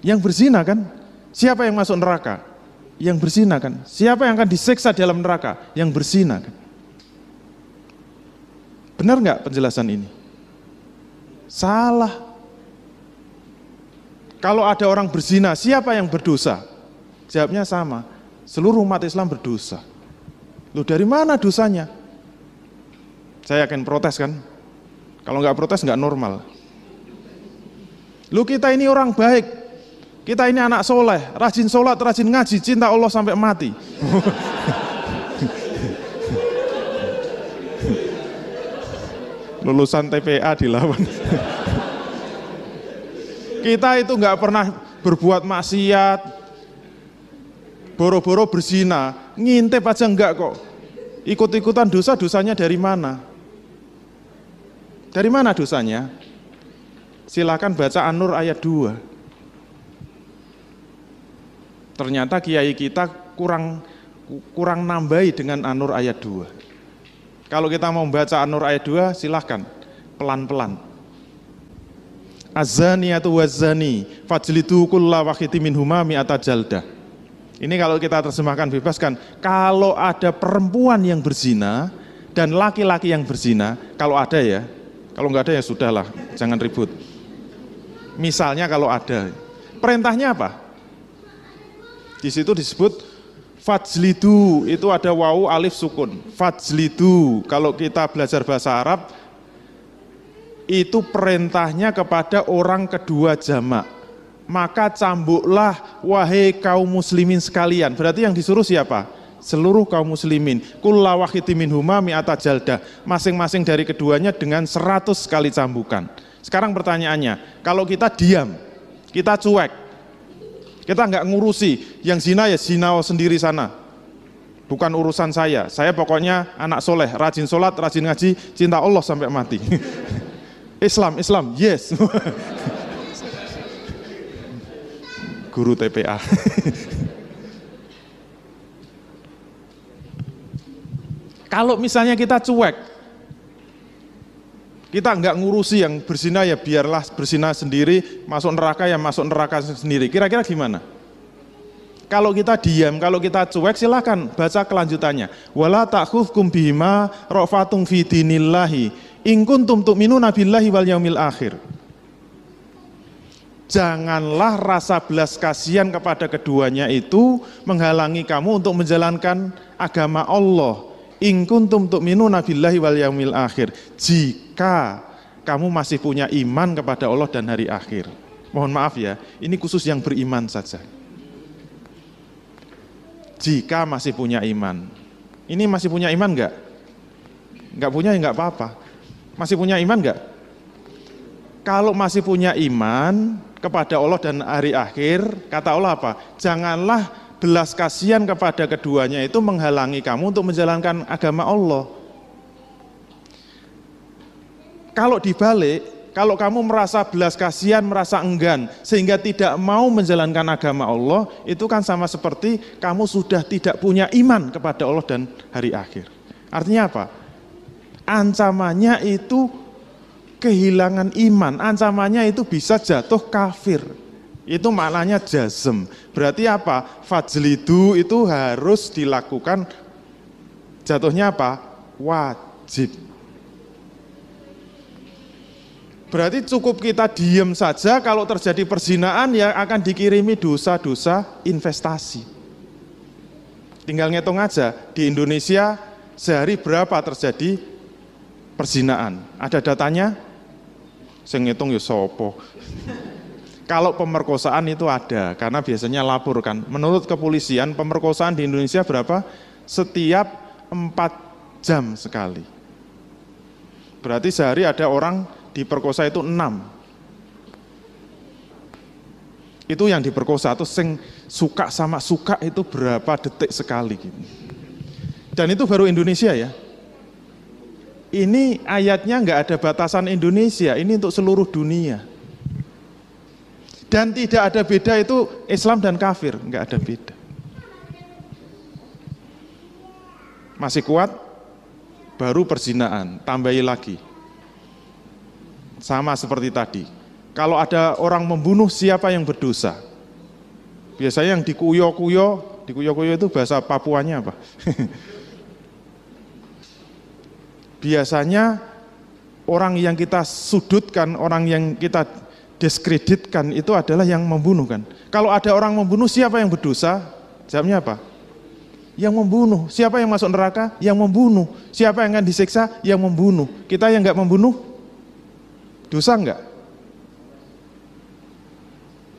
Yang berzina kan? Siapa yang masuk neraka? Yang berzina kan? Siapa yang akan disiksa dalam neraka? Yang berzina kan? Benar nggak penjelasan ini? Salah. Kalau ada orang berzina, siapa yang berdosa? Jawabnya sama, seluruh umat Islam berdosa. Loh, dari mana dosanya? Saya akan protes kan? Kalau nggak protes nggak normal. Loh, kita ini orang baik, kita ini anak soleh, rajin sholat, rajin ngaji, cinta Allah sampai mati. Lulusan TPA dilawan. Kita itu nggak pernah berbuat maksiat, boro-boro berzina, ngintip aja enggak kok. Ikut-ikutan dosa, dosanya dari mana? Dari mana dosanya? Silakan baca An-Nur ayat 2. Ternyata kiai kita kurang nambahi dengan An-Nur ayat 2. Kalau kita mau baca An-Nur ayat 2, silahkan pelan-pelan. Az-zaniyatu waz-zani fajlidu kulla wahidin minhuma mi'ata jaldah. Ini kalau kita terjemahkan bebaskan, kalau ada perempuan yang berzina dan laki-laki yang berzina, kalau ada ya, kalau nggak ada ya sudahlah, jangan ribut. Misalnya kalau ada, perintahnya apa? Di situ disebut fajlidu, itu ada wawu alif sukun. Fajlidu, kalau kita belajar bahasa Arab, itu perintahnya kepada orang kedua jamak. Maka cambuklah wahai kaum muslimin sekalian. Berarti yang disuruh siapa? Seluruh kaum muslimin. Kulla wahidin minhuma mi'ata jaldah. Masing-masing dari keduanya dengan 100 kali cambukan. Sekarang pertanyaannya, kalau kita diam, kita cuek, kita nggak ngurusi, yang zina ya zina sendiri sana, bukan urusan saya pokoknya anak soleh, rajin sholat, rajin ngaji, cinta Allah sampai mati. Islam, yes. Guru TPA. Kalau misalnya kita cuek, kita nggak ngurusi yang berzina ya biarlah berzina sendiri, masuk neraka ya masuk neraka sendiri. Kira-kira gimana? Kalau kita diam, kalau kita cuek, silakan baca kelanjutannya. Wala ta'khudhukum bihima ra'fatun fi dinillahi in kuntum tu'minuna billahi wal yaumil akhir. Janganlah rasa belas kasihan kepada keduanya itu menghalangi kamu untuk menjalankan agama Allah. In kuntum tu'minuna billahi wal yaumil akhir. Jika kamu masih punya iman kepada Allah dan hari akhir. Mohon maaf ya, ini khusus yang beriman saja. Jika masih punya iman. Ini masih punya iman enggak? Enggak punya ya enggak apa-apa. Masih punya iman enggak? Kalau masih punya iman kepada Allah dan hari akhir, kata Allah apa? Janganlah belas kasihan kepada keduanya itu menghalangi kamu untuk menjalankan agama Allah. Kalau dibalik, kalau kamu merasa belas kasihan, merasa enggan, sehingga tidak mau menjalankan agama Allah, itu kan sama seperti kamu sudah tidak punya iman kepada Allah dan hari akhir. Artinya apa? Ancamannya itu kehilangan iman, ancamannya itu bisa jatuh kafir. Itu maknanya jazm. Berarti apa? Fajlidu itu harus dilakukan, jatuhnya apa? Wajib. Berarti cukup kita diam saja kalau terjadi perzinaan ya akan dikirimi dosa-dosa investasi. Tinggal ngitung aja, di Indonesia sehari berapa terjadi perzinaan? Ada datanya? Saya ngitung ya sopo. Kalau pemerkosaan itu ada, karena biasanya lapor kan. Menurut kepolisian, pemerkosaan di Indonesia berapa? Setiap 4 jam sekali. Berarti sehari ada orang diperkosa itu 6. Itu yang diperkosa, atau sing suka sama suka itu berapa detik sekali gitu. Dan itu baru Indonesia ya. Ini ayatnya nggak ada batasan Indonesia, ini untuk seluruh dunia. Dan tidak ada beda itu Islam dan kafir, nggak ada beda. Masih kuat, baru perzinaan, tambahi lagi. Sama seperti tadi. Kalau ada orang membunuh, siapa yang berdosa? Biasanya yang dikuyo-kuyo itu bahasa Papuanya apa? Biasanya orang yang kita sudutkan, orang yang kita diskreditkan itu adalah yang membunuh kan. Kalau ada orang membunuh, siapa yang berdosa? Jawabnya apa? Yang membunuh. Siapa yang masuk neraka? Yang membunuh. Siapa yang akan disiksa? Yang membunuh. Kita yang enggak membunuh, dosa enggak?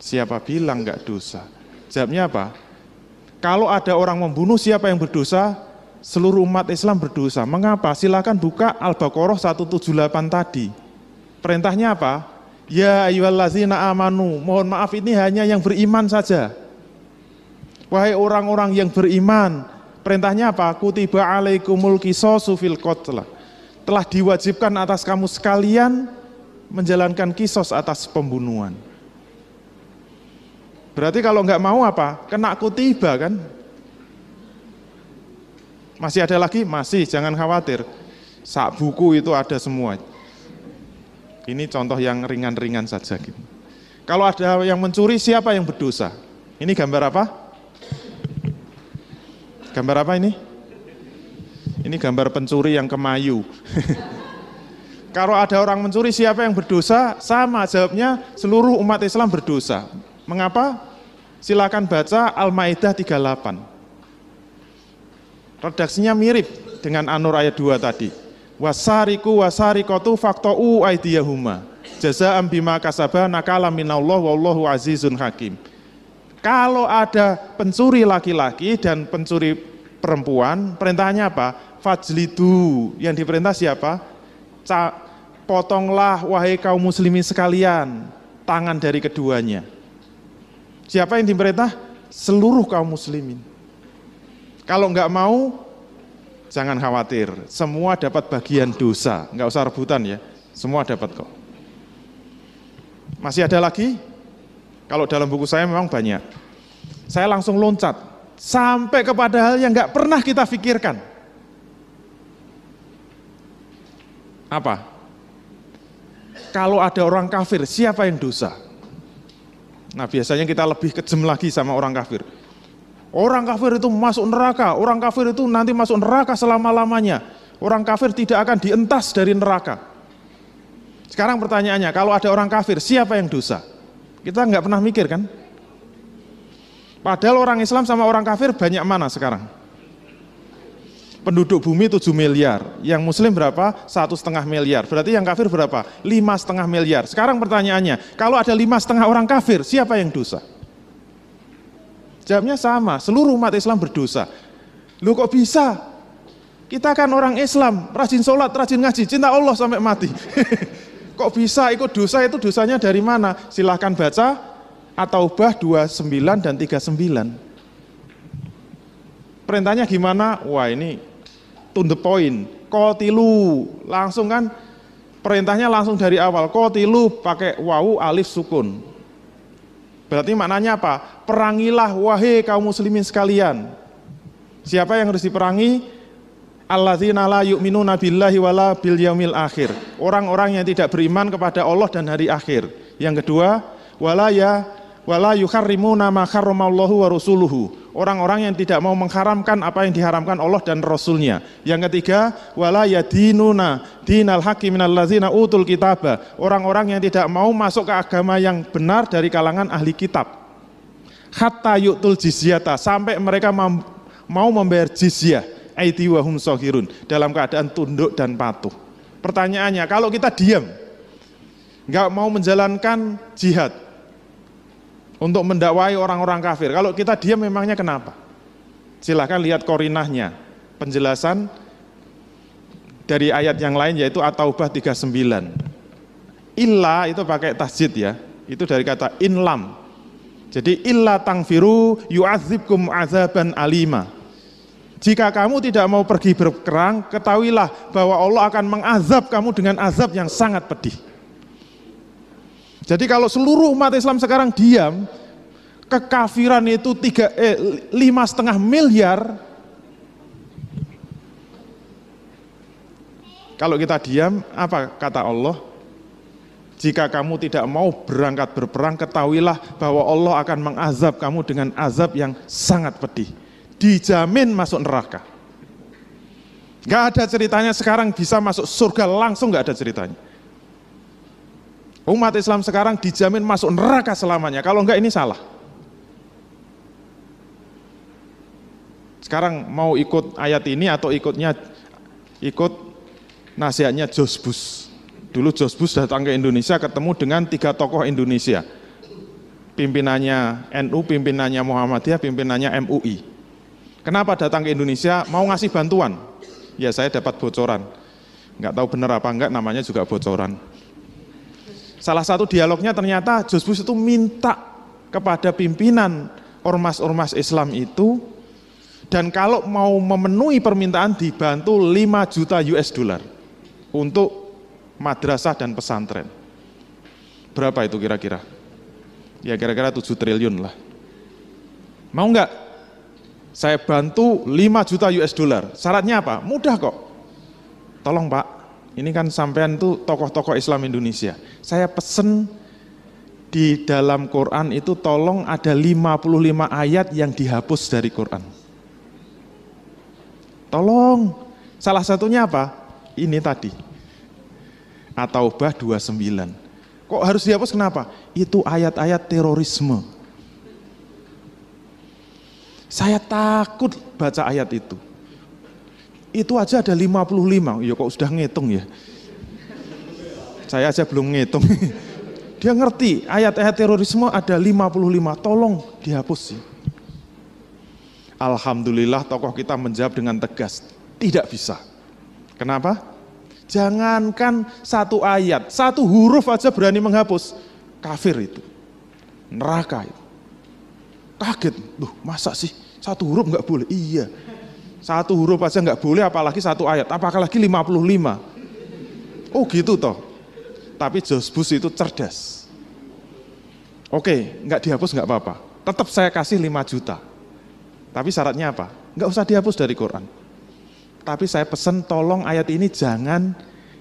Siapa bilang enggak dosa? Jawabnya apa? Kalau ada orang membunuh, siapa yang berdosa? Seluruh umat Islam berdosa. Mengapa? Silakan buka Al-Baqarah 178 tadi. Perintahnya apa? Ya ayyuhallazina amanu. Mohon maaf, ini hanya yang beriman saja. Wahai orang-orang yang beriman, Perintahnya apa? Kutiba alaikumul qisasu fil qatl. Telah diwajibkan atas kamu sekalian menjalankan kisos atas pembunuhan. Berarti kalau nggak mau apa? Kena kutiba kan? Masih ada lagi? Masih, jangan khawatir. Sak buku itu ada semua. Ini contoh yang ringan-ringan saja gitu. Kalau ada yang mencuri, siapa yang berdosa? Ini gambar apa? Gambar apa ini? Ini gambar pencuri yang kemayu. Kalau ada orang mencuri, siapa yang berdosa? Sama jawabnya, seluruh umat Islam berdosa. Mengapa? Silakan baca Al-Maidah 38. Redaksinya mirip dengan An-Nur ayat 2 tadi. Wasariku wasarikatu faqta'u aydiyahuma jazaa'an bima kasaba nakala minallah wallahu azizun hakim. Kalau ada pencuri laki-laki dan pencuri perempuan, perintahnya apa? Fajlidu. Yang diperintah siapa? Potonglah wahai kaum muslimin sekalian tangan dari keduanya. Siapa yang diperintah? Seluruh kaum muslimin. Kalau enggak mau, jangan khawatir, semua dapat bagian dosa, enggak usah rebutan ya, semua dapat kok. Masih ada lagi? Kalau dalam buku saya memang banyak. Saya langsung loncat, sampai kepada hal yang enggak pernah kita pikirkan. Apa? Kalau ada orang kafir, siapa yang dosa? Nah biasanya kita lebih kejam lagi sama orang kafir. Orang kafir itu masuk neraka, orang kafir itu nanti masuk neraka selama-lamanya. Orang kafir tidak akan dientas dari neraka. Sekarang pertanyaannya, kalau ada orang kafir, siapa yang dosa? Kita nggak pernah mikir kan? Padahal orang Islam sama orang kafir banyak mana sekarang? Penduduk bumi 7 miliar, yang muslim berapa? 1,5 miliar. Berarti yang kafir berapa? 5,5 miliar. Sekarang pertanyaannya, kalau ada 5,5 orang kafir, siapa yang dosa? Jawabnya sama, seluruh umat Islam berdosa. Loh kok bisa? Kita kan orang Islam, rajin sholat, rajin ngaji, cinta Allah sampai mati. Kok bisa ikut dosa? Itu dosanya dari mana? Silahkan baca At-Taubah 29 dan 39. Perintahnya gimana? Wah ini to the point. Qatilu, langsung kan perintahnya langsung dari awal. Qatilu pakai wawu alif sukun. Berarti maknanya apa? Perangilah wahai kaum muslimin sekalian. Siapa yang harus diperangi? Alladzina la yu'minuna billahi wala bil yaumil akhir. Orang-orang yang tidak beriman kepada Allah dan hari akhir. Yang kedua, wala yukharrimuna ma harramallahu wa rasuluhu. Orang-orang yang tidak mau mengharamkan apa yang diharamkan Allah dan Rasulnya. Yang ketiga, wala yadinuna dinal haqqi minal ladzina utul kitaba. Orang-orang yang tidak mau masuk ke agama yang benar dari kalangan ahli kitab. Hatta yu'tul jizyata, sampai mereka mau membayar jizyah. Aidi wa hum shahirun, dalam keadaan tunduk dan patuh. Pertanyaannya, kalau kita diam, nggak mau menjalankan jihad untuk mendakwai orang-orang kafir, kalau kita diam memangnya kenapa? Silahkan lihat korinahnya, penjelasan dari ayat yang lain yaitu At-Taubah 39. Illa itu pakai tasjid ya, itu dari kata inlam. Jadi illa tangfiru yu'adzibkum azaban alima. Jika kamu tidak mau pergi berperang, ketahuilah bahwa Allah akan mengazab kamu dengan azab yang sangat pedih. Jadi kalau seluruh umat Islam sekarang diam, kekafiran itu 5,5 miliar. Kalau kita diam, apa kata Allah? Jika kamu tidak mau berangkat berperang, ketahuilah bahwa Allah akan mengazab kamu dengan azab yang sangat pedih. Dijamin masuk neraka. Gak ada ceritanya sekarang bisa masuk surga langsung, gak ada ceritanya. Umat Islam sekarang dijamin masuk neraka selamanya. Kalau enggak ini salah. Sekarang mau ikut ayat ini atau ikut nasihatnya George Bush. Dulu George Bush datang ke Indonesia ketemu dengan 3 tokoh Indonesia. Pimpinannya NU, pimpinannya Muhammadiyah, pimpinannya MUI. Kenapa datang ke Indonesia? Mau ngasih bantuan. Ya saya dapat bocoran. Enggak tahu benar apa enggak, namanya juga bocoran. Salah satu dialognya ternyata George Bush itu minta kepada pimpinan ormas-ormas Islam itu Dan kalau mau memenuhi permintaan dibantu 5 juta US dollar untuk madrasah dan pesantren. Berapa itu kira-kira? Ya kira-kira 7 triliun lah. Mau nggak? Saya bantu 5 juta US dollar. Syaratnya apa? Mudah kok. Tolong Pak, ini kan sampean tuh tokoh-tokoh Islam Indonesia. Saya pesen di dalam Quran itu tolong ada 55 ayat yang dihapus dari Quran. Tolong. Salah satunya apa? Ini tadi. At-Taubah 29. Kok harus dihapus kenapa? Itu ayat-ayat terorisme. Saya takut baca ayat itu. Itu aja ada 55. Ya kok sudah ngitung ya? Saya aja belum ngitung. Dia ngerti ayat-ayat terorisme ada 55. Tolong dihapus sih. Alhamdulillah tokoh kita menjawab dengan tegas. Tidak bisa. Kenapa? Jangankan satu ayat, satu huruf aja berani menghapus. Kafir itu. Neraka itu. Kaget. Loh masa sih satu huruf nggak boleh? Iya. Satu huruf aja nggak boleh apalagi satu ayat. Apalagi 55. Oh gitu toh. Tapi George Bush itu cerdas. Oke, nggak dihapus nggak apa-apa. Tetap saya kasih 5 juta. Tapi syaratnya apa? Nggak usah dihapus dari Quran. Tapi saya pesan tolong ayat ini jangan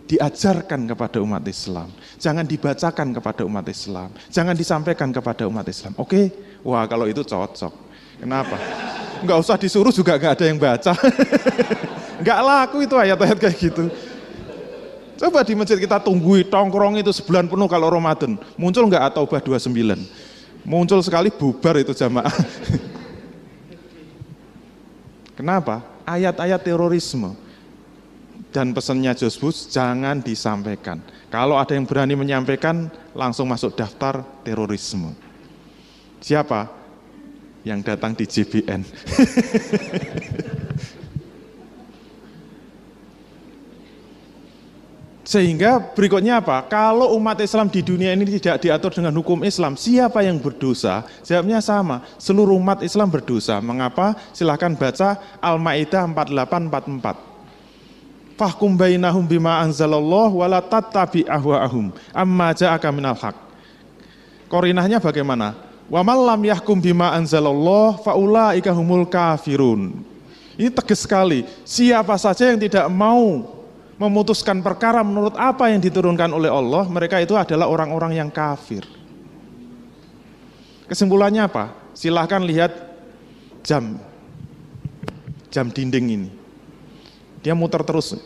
diajarkan kepada umat Islam. Jangan dibacakan kepada umat Islam. Jangan disampaikan kepada umat Islam. Oke? Wah kalau itu cocok. Kenapa? Nggak usah disuruh juga nggak ada yang baca. Nggak laku itu ayat-ayat kayak gitu. Coba di masjid kita tunggui tongkrong itu sebulan penuh kalau Ramadan. Muncul nggak At-Taubah 29? Muncul sekali bubar itu jamaah. Kenapa? Ayat-ayat terorisme. Dan pesannya George Bush, jangan disampaikan. Kalau ada yang berani menyampaikan, langsung masuk daftar terorisme. Siapa? Yang datang di JBN. Sehingga berikutnya apa? Kalau umat Islam di dunia ini tidak diatur dengan hukum Islam, siapa yang berdosa? Jawabnya sama, seluruh umat Islam berdosa. Mengapa? Silahkan baca Al-Ma'idah 48-44. Fahkum bainahum bima anzalallah wala tattabi ahwa'ahum amma ja'aka minal haq. Korinahnya bagaimana? Wa man lam yahkum bima anzalallah faulaika humul kafirun. Ini tegas sekali. Siapa saja yang tidak mau memutuskan perkara menurut apa yang diturunkan oleh Allah, mereka itu adalah orang-orang yang kafir. Kesimpulannya apa? Silahkan lihat jam dinding ini. Dia muter terus,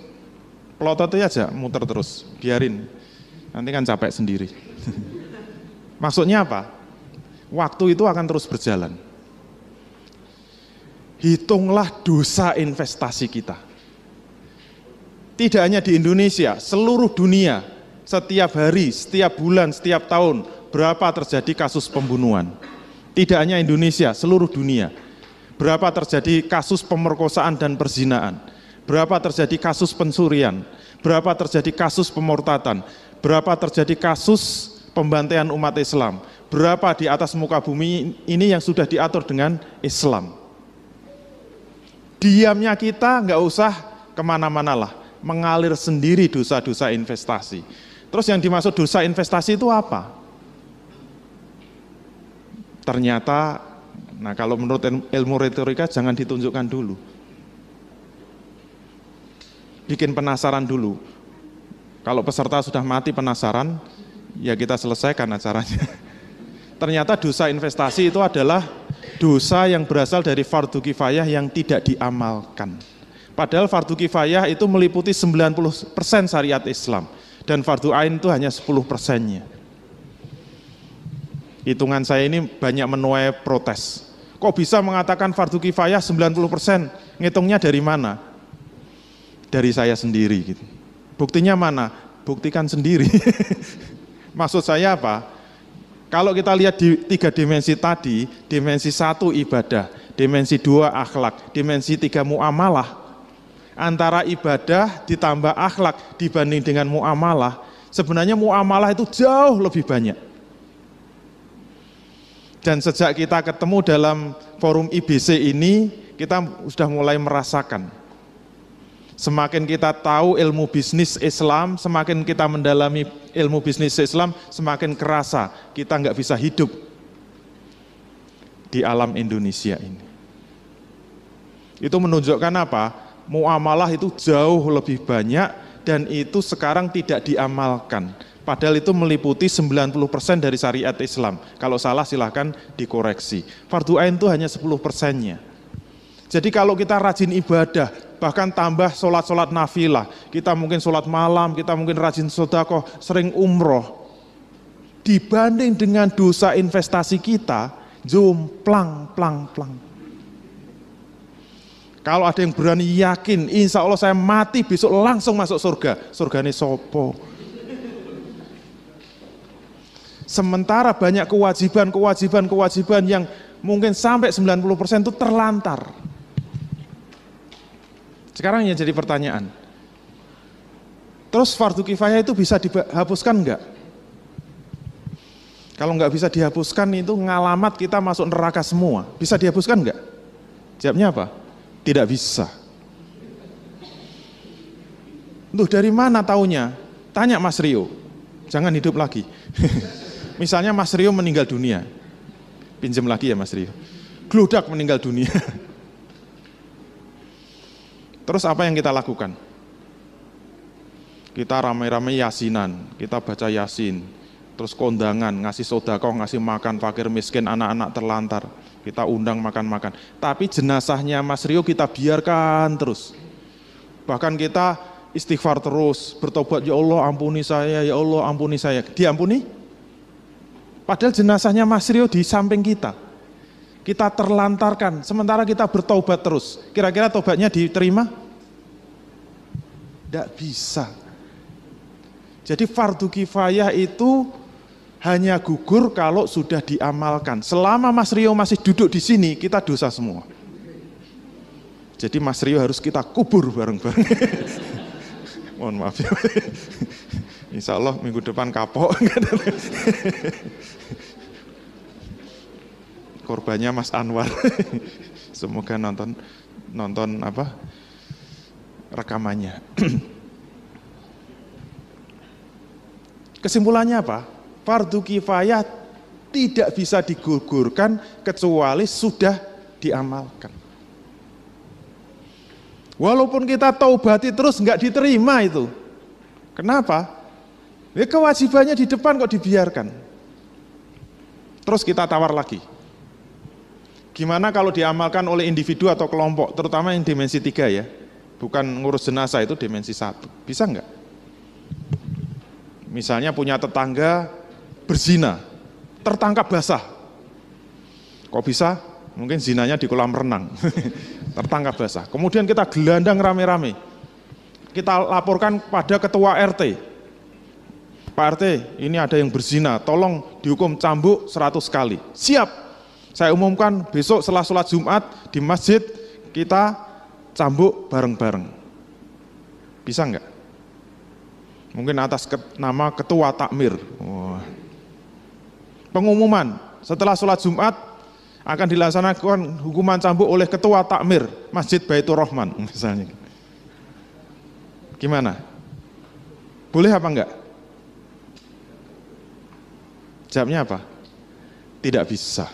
pelotot aja muter terus, biarin. Nanti kan capek sendiri. Maksudnya apa? Waktu itu akan terus berjalan. Hitunglah dosa investasi kita. Tidak hanya di Indonesia, seluruh dunia, setiap hari, setiap bulan, setiap tahun, berapa terjadi kasus pembunuhan. Tidak hanya Indonesia, seluruh dunia. Berapa terjadi kasus pemerkosaan dan perzinaan. Berapa terjadi kasus pencurian. Berapa terjadi kasus pemurtatan. Berapa terjadi kasus pembantaian umat Islam. Berapa di atas muka bumi ini yang sudah diatur dengan Islam. Diamnya kita nggak usah kemana-mana lah. Mengalir sendiri dosa-dosa investasi. Terus yang dimaksud dosa investasi itu apa? Ternyata, nah kalau menurut ilmu retorika jangan ditunjukkan dulu. Bikin penasaran dulu. Kalau peserta sudah mati penasaran, ya kita selesaikan acaranya. Ternyata dosa investasi itu adalah dosa yang berasal dari fardu kifayah yang tidak diamalkan. Padahal fardu kifayah itu meliputi 90% syariat Islam. Dan fardu ain itu hanya 10%-nya. Hitungan saya ini banyak menuai protes. Kok bisa mengatakan fardu kifayah 90%? Ngitungnya dari mana? Dari saya sendiri. Gitu. Buktinya mana? Buktikan sendiri. Maksud saya apa? Kalau kita lihat di 3 dimensi tadi, dimensi 1 ibadah, dimensi 2 akhlak, dimensi 3 muamalah, antara ibadah ditambah akhlak dibanding dengan muamalah, sebenarnya muamalah itu jauh lebih banyak. Dan sejak kita ketemu dalam forum IBC ini, kita sudah mulai merasakan. Semakin kita tahu ilmu bisnis Islam, semakin kita mendalami ilmu bisnis Islam, semakin kerasa kita nggak bisa hidup di alam Indonesia ini. Itu menunjukkan apa? Muamalah itu jauh lebih banyak dan itu sekarang tidak diamalkan. Padahal itu meliputi 90% dari syariat Islam. Kalau salah silahkan dikoreksi. Fardu ain itu hanya 10%-nya. Jadi kalau kita rajin ibadah, bahkan tambah sholat-sholat nafilah, kita mungkin sholat malam, kita mungkin rajin sedekah, sering umroh, dibanding dengan dosa investasi kita, jomplang, plang. Kalau ada yang berani yakin, insya Allah saya mati besok langsung masuk surga. Surgane sopo. Sementara banyak kewajiban yang mungkin sampai 90% itu terlantar. Sekarang yang jadi pertanyaan, terus fardu kifayah itu bisa dihapuskan enggak? Kalau enggak bisa dihapuskan itu ngalamat kita masuk neraka semua. Bisa dihapuskan enggak? Jawabnya apa? Tidak bisa. Loh dari mana taunya? Tanya Mas Rio, jangan hidup lagi. Misalnya Mas Rio meninggal dunia, pinjam lagi ya Mas Rio, gludak meninggal dunia. Terus apa yang kita lakukan? Kita ramai-ramai yasinan, kita baca yasin, terus kondangan, ngasih sedekah, ngasih makan fakir miskin, anak-anak terlantar, kita undang makan-makan. Tapi jenazahnya Mas Rio kita biarkan terus. Bahkan kita istighfar terus, bertobat, ya Allah ampuni saya, ya Allah ampuni saya. Diampuni? Padahal jenazahnya Mas Rio di samping kita. Kita terlantarkan, sementara kita bertobat terus. Kira-kira tobatnya diterima? Tidak bisa. Jadi fardu kifayah itu hanya gugur kalau sudah diamalkan. Selama Mas Rio masih duduk di sini, kita dosa semua. Jadi Mas Rio harus kita kubur bareng-bareng. Mohon maaf ya. Insya Allah minggu depan kapok. Korbannya Mas Anwar. Semoga nonton apa rekamannya. Kesimpulannya apa? Fardu kifayah tidak bisa digugurkan kecuali sudah diamalkan. Walaupun kita taubati terus nggak diterima itu. Kenapa? Ya kewajibannya di depan kok dibiarkan. Terus kita tawar lagi. Gimana kalau diamalkan oleh individu atau kelompok, terutama yang dimensi 3 ya. Bukan ngurus jenazah itu dimensi 1. Bisa enggak? Misalnya punya tetangga berzina, tertangkap basah. Kok bisa? Mungkin zinanya di kolam renang. Tertangkap basah. Kemudian kita gelandang rame-rame. Kita laporkan pada ketua RT. Pak RT, ini ada yang berzina, tolong dihukum cambuk 100 kali. Siap. Saya umumkan besok setelah sholat Jumat di masjid kita cambuk bareng-bareng. Bisa enggak? Mungkin atas nama ketua takmir. Wah. Pengumuman setelah sholat Jumat akan dilaksanakan hukuman cambuk oleh ketua takmir Masjid Baitur Rahman misalnya. Gimana? Boleh apa enggak? Jawabnya apa? Tidak bisa.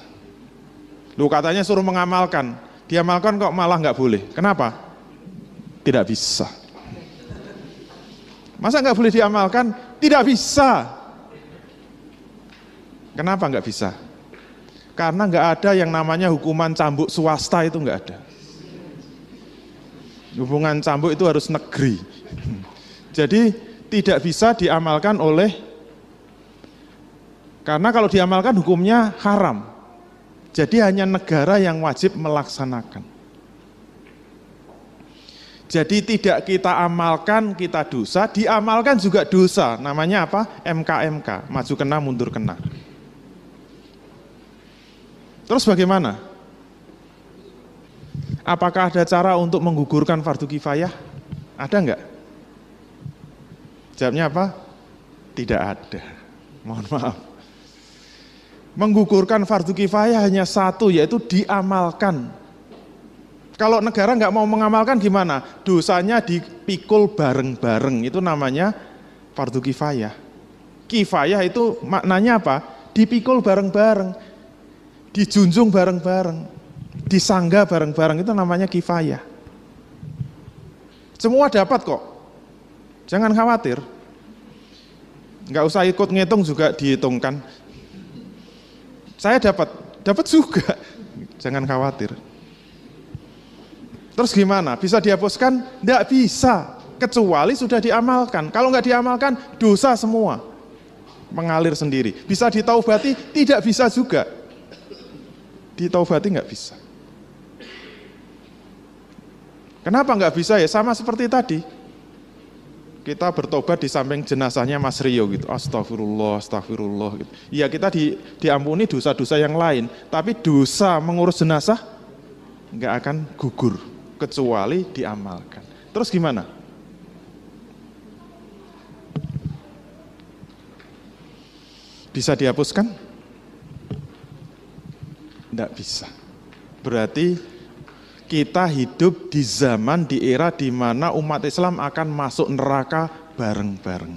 Lu katanya suruh mengamalkan, diamalkan kok malah nggak boleh. Kenapa? Tidak bisa. Masa nggak boleh diamalkan? Tidak bisa. Kenapa nggak bisa? Karena nggak ada yang namanya hukuman cambuk swasta, itu nggak ada. Hubungan cambuk itu harus negeri. Jadi tidak bisa diamalkan karena kalau diamalkan hukumnya haram. Jadi hanya negara yang wajib melaksanakan. Jadi tidak kita amalkan, kita dosa, diamalkan juga dosa. Namanya apa? MKMK, maju kena, mundur kena. Terus bagaimana? Apakah ada cara untuk menggugurkan fardu kifayah? Ada enggak? Jawabnya apa? Tidak ada. Mohon maaf. Menggugurkan fardu kifayah hanya satu, yaitu diamalkan. Kalau negara nggak mau mengamalkan gimana? Dosanya dipikul bareng-bareng, itu namanya fardu kifayah. Kifayah itu maknanya apa? Dipikul bareng-bareng, dijunjung bareng-bareng, disangga bareng-bareng, itu namanya kifayah. Semua dapat kok, jangan khawatir. Nggak usah ikut ngitung juga dihitungkan. Saya dapat juga, jangan khawatir. Terus gimana? Bisa dihapuskan? Nggak bisa, kecuali sudah diamalkan. Kalau nggak diamalkan, dosa semua mengalir sendiri. Bisa ditaubati? Tidak bisa juga. Ditaubati nggak bisa. Kenapa nggak bisa ya? Sama seperti tadi. Kita bertobat di samping jenazahnya Mas Rio gitu. Astagfirullah, astagfirullah gitu. Ya kita diampuni dosa-dosa yang lain, tapi dosa mengurus jenazah nggak akan gugur kecuali diamalkan. Terus gimana? Bisa dihapuskan? Tidak bisa. Berarti kita hidup di zaman, di era di mana umat Islam akan masuk neraka bareng-bareng.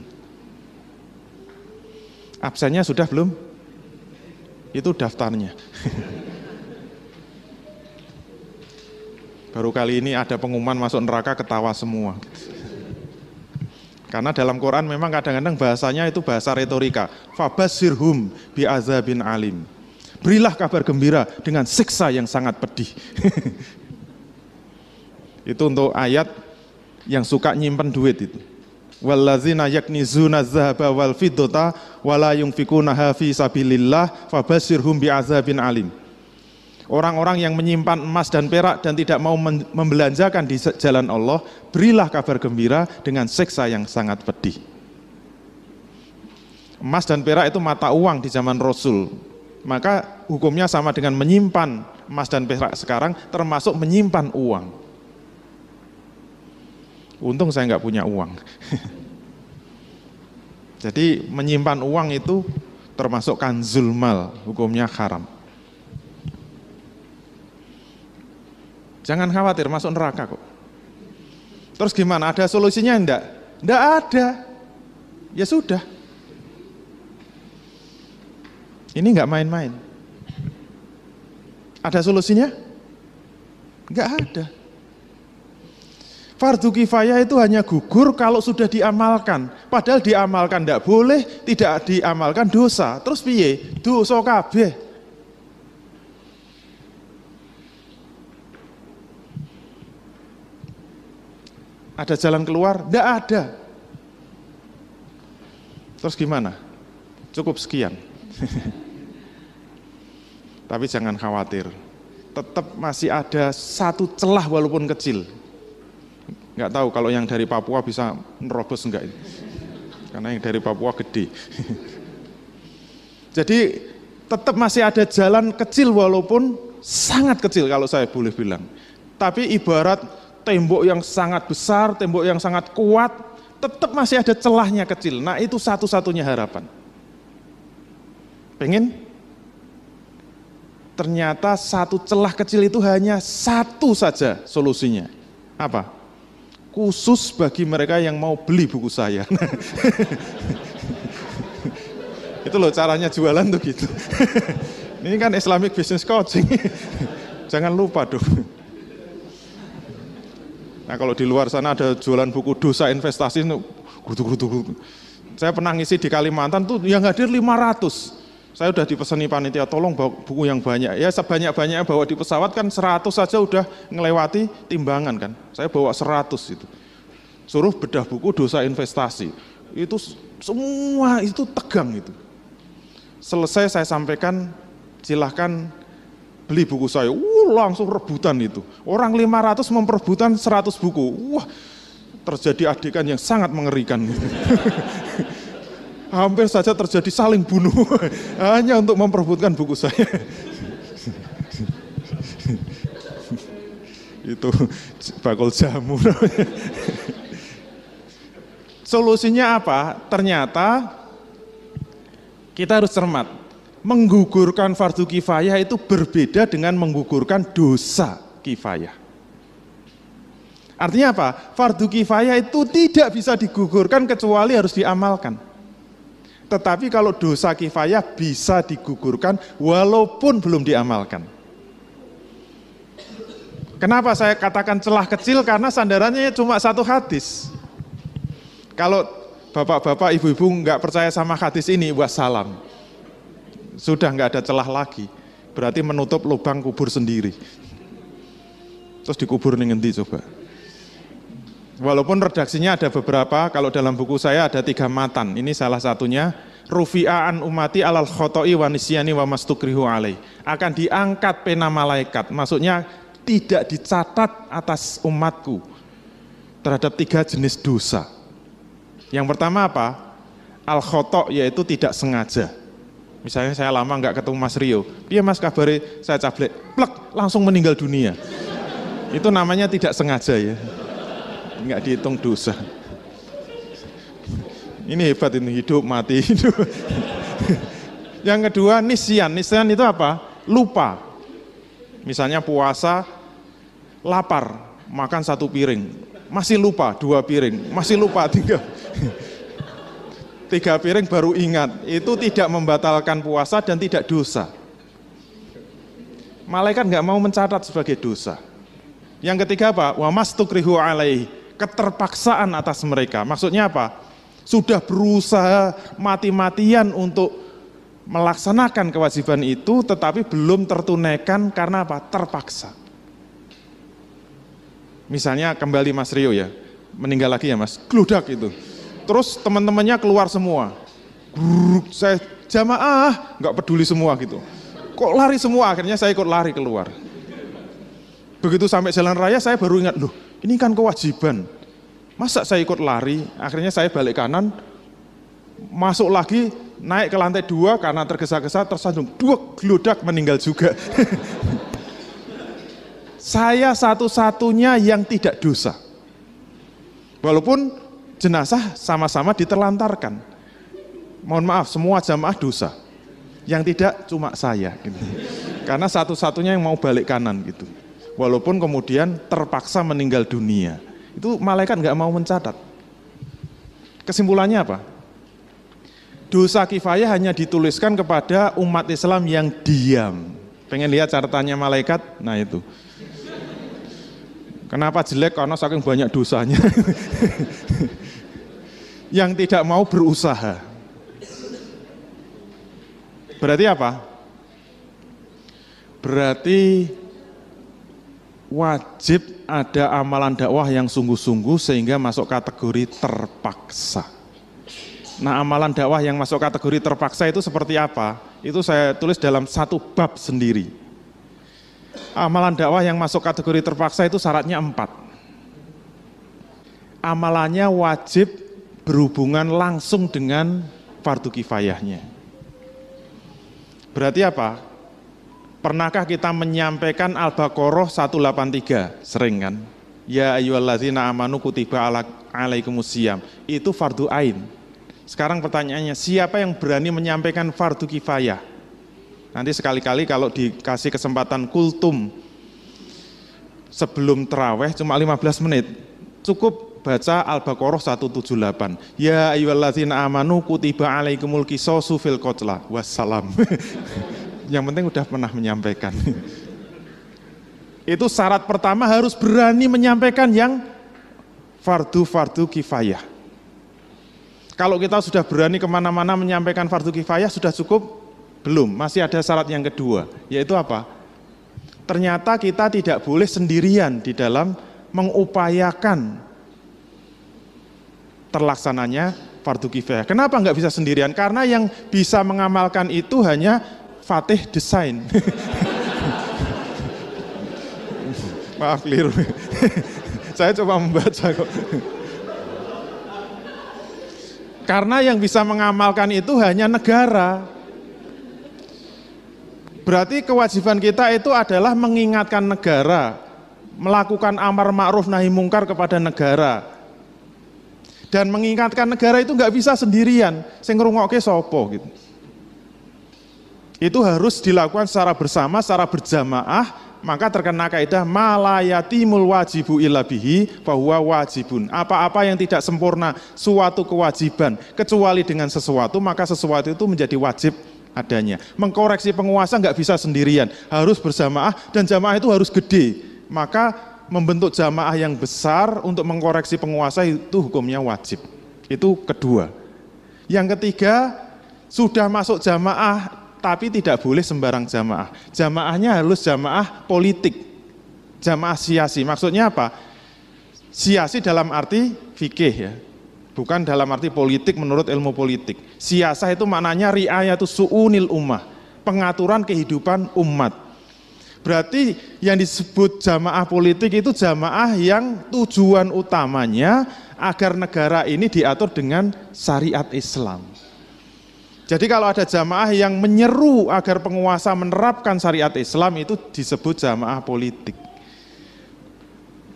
Absennya sudah belum? Itu daftarnya. Baru kali ini ada pengumuman masuk neraka, ketawa semua. Karena dalam Quran memang kadang-kadang bahasanya itu bahasa retorika. Fabashirhum bi'azabin alim. Berilah kabar gembira dengan siksa yang sangat pedih. Itu untuk ayat yang suka nyimpen duit itu. Wallazina yaknizuna dzahaba wal fiddata wala yunfikunaha fi sabilillah fabashirhum bi'azabin alim. Orang-orang yang menyimpan emas dan perak dan tidak mau membelanjakan di jalan Allah, berilah kabar gembira dengan siksa yang sangat pedih. Emas dan perak itu mata uang di zaman Rasul. Maka hukumnya sama dengan menyimpan emas dan perak sekarang, termasuk menyimpan uang. Untung saya nggak punya uang. Jadi menyimpan uang itu termasuk kanzul mal, hukumnya haram. Jangan khawatir, masuk neraka kok. Terus gimana? Ada solusinya enggak? Enggak ada. Ya sudah. Ini enggak main-main. Ada solusinya? Enggak ada. Fardu kifayah itu hanya gugur kalau sudah diamalkan. Padahal diamalkan enggak boleh, tidak diamalkan dosa. Terus piye? Dosa kabeh. Ada jalan keluar? Tidak ada. Terus gimana? Cukup sekian. Tapi jangan khawatir. Tetap masih ada satu celah walaupun kecil. Nggak tahu kalau yang dari Papua bisa nerobos enggak. Karena yang dari Papua gede. Jadi tetap masih ada jalan kecil walaupun sangat kecil kalau saya boleh bilang. Tapi ibarat tembok yang sangat besar, tembok yang sangat kuat, tetap masih ada celahnya kecil. Nah itu satu-satunya harapan. Pengen? Ternyata satu celah kecil itu hanya satu saja solusinya. Apa? Khusus bagi mereka yang mau beli buku saya. Itu loh caranya jualan tuh gitu. Ini kan Islamic Business Coaching. Jangan lupa dong. Nah kalau di luar sana ada jualan buku dosa investasi, gutu. Saya pernah ngisi di Kalimantan tuh yang hadir 500. Saya udah dipesani panitia, tolong bawa buku yang banyak. Ya sebanyak-banyaknya bawa di pesawat kan 100 saja udah ngelewati timbangan kan. Saya bawa 100 itu. Suruh bedah buku dosa investasi. Itu semua itu tegang itu. Selesai saya sampaikan, silahkan beli buku saya, langsung rebutan itu. Orang 500 memperebutkan 100 buku. Wah, terjadi adegan yang sangat mengerikan. Hampir saja terjadi saling bunuh, hanya untuk memperebutkan buku saya. Itu bakul jamu. Solusinya apa? Ternyata kita harus cermat. Menggugurkan fardu kifayah itu berbeda dengan menggugurkan dosa kifayah. Artinya apa? Fardu kifayah itu tidak bisa digugurkan kecuali harus diamalkan. Tetapi kalau dosa kifayah bisa digugurkan walaupun belum diamalkan. Kenapa saya katakan celah kecil? Karena sandarannya cuma satu hadis. Kalau bapak-bapak, ibu-ibu nggak percaya sama hadis ini, wassalam. Sudah nggak ada celah lagi. Berarti menutup lubang kubur sendiri. Terus dikubur nih ngendi coba. Walaupun redaksinya ada beberapa, kalau dalam buku saya ada 3 matan. Ini salah satunya, rufi'aan umati alal khoto'i wa nisyani wa mastukrihu alaih. Akan diangkat pena malaikat, maksudnya tidak dicatat atas umatku terhadap 3 jenis dosa. Yang pertama apa? Al-khoto', yaitu tidak sengaja. Misalnya saya lama nggak ketemu Mas Rio, iya Mas kabari saya cablek, plek, langsung meninggal dunia. Itu namanya tidak sengaja ya. Nggak dihitung dosa. Ini hebat ini, hidup mati hidup. Yang kedua nisyan. Nisyan itu apa? Lupa. Misalnya puasa, lapar, makan 1 piring, masih lupa 2 piring, masih lupa 3. 3 piring baru ingat. Itu tidak membatalkan puasa dan tidak dosa. Malaikat nggak mau mencatat sebagai dosa. Yang ketiga apa? Wa mastukrihu alaih. Keterpaksaan atas mereka. Maksudnya apa? Sudah berusaha mati-matian untuk melaksanakan kewajiban itu, tetapi belum tertunaikan karena apa? Terpaksa. Misalnya kembali Mas Rio ya, meninggal lagi ya Mas, gludak itu. Terus teman-temannya keluar semua. Saya jamaah, nggak peduli semua gitu. Kok lari semua? Akhirnya saya ikut lari keluar. Begitu sampai jalan raya saya baru ingat, loh ini kan kewajiban. Masa saya ikut lari? Akhirnya saya balik kanan, masuk lagi, naik ke lantai 2 karena tergesa-gesa tersandung. 2 gludak meninggal juga. Saya satu-satunya yang tidak dosa. Walaupun jenazah sama-sama diterlantarkan. Mohon maaf, semua jamaah dosa. Yang tidak cuma saya. Gitu. Karena satu-satunya yang mau balik kanan gitu. Walaupun kemudian terpaksa meninggal dunia. Itu malaikat nggak mau mencatat. Kesimpulannya apa? Dosa kifayah hanya dituliskan kepada umat Islam yang diam. Pengen lihat catatannya malaikat? Nah itu. Kenapa jelek? Karena saking banyak dosanya. Yang tidak mau berusaha. Berarti apa? Berarti wajib ada amalan dakwah yang sungguh-sungguh sehingga masuk kategori terpaksa. Nah, amalan dakwah yang masuk kategori terpaksa itu seperti apa? Itu saya tulis dalam 1 bab sendiri. Amalan dakwah yang masuk kategori terpaksa itu syaratnya 4. Amalannya wajib berhubungan langsung dengan fardu kifayahnya. Berarti apa? Pernahkah kita menyampaikan Al-Baqarah 183? Sering kan? Ya ayyuhallazina amanu kutiba alaikumusiyam. Itu fardu ain. Sekarang pertanyaannya, siapa yang berani menyampaikan fardu kifayah? Nanti sekali-kali kalau dikasih kesempatan kultum sebelum terawih cuma 15 menit, cukup baca Al-Baqarah 178. Ya ayyuhallazina amanu kutiba alaikumul qisasu fil qatla. Wassalam. Yang penting udah pernah menyampaikan. Itu syarat pertama, harus berani menyampaikan yang fardu kifayah. Kalau kita sudah berani kemana-mana menyampaikan fardu kifayah sudah cukup? Belum, masih ada syarat yang kedua, yaitu apa? Ternyata kita tidak boleh sendirian di dalam mengupayakan terlaksananya fardu kifayah. Kenapa nggak bisa sendirian? Karena yang bisa mengamalkan itu hanya Fatih desain. Maaf keliru. Saya coba membaca kok. Karena yang bisa mengamalkan itu hanya negara. Berarti kewajiban kita itu adalah mengingatkan negara, melakukan amar ma'ruf nahi mungkar kepada negara. Dan mengingatkan negara itu nggak bisa sendirian, sing ngrungokke sapa gitu. Itu harus dilakukan secara bersama, secara berjamaah, maka terkena kaidah malayatimul wajibu illa bihi fahuwa wajibun. Apa-apa yang tidak sempurna suatu kewajiban kecuali dengan sesuatu, maka sesuatu itu menjadi wajib adanya. Mengkoreksi penguasa nggak bisa sendirian, harus berjamaah, dan jamaah itu harus gede. Maka membentuk jamaah yang besar untuk mengkoreksi penguasa itu hukumnya wajib. Itu kedua. Yang ketiga, sudah masuk jamaah tapi tidak boleh sembarang jamaah. Jamaahnya harus jamaah politik, jamaah siasi. Maksudnya apa? Siasi dalam arti fikih ya, bukan dalam arti politik menurut ilmu politik. Siasah itu maknanya ri'ayatus su'unil ummah, pengaturan kehidupan umat. Berarti yang disebut jamaah politik itu jamaah yang tujuan utamanya agar negara ini diatur dengan syariat Islam. Jadi kalau ada jamaah yang menyeru agar penguasa menerapkan syariat Islam, itu disebut jamaah politik.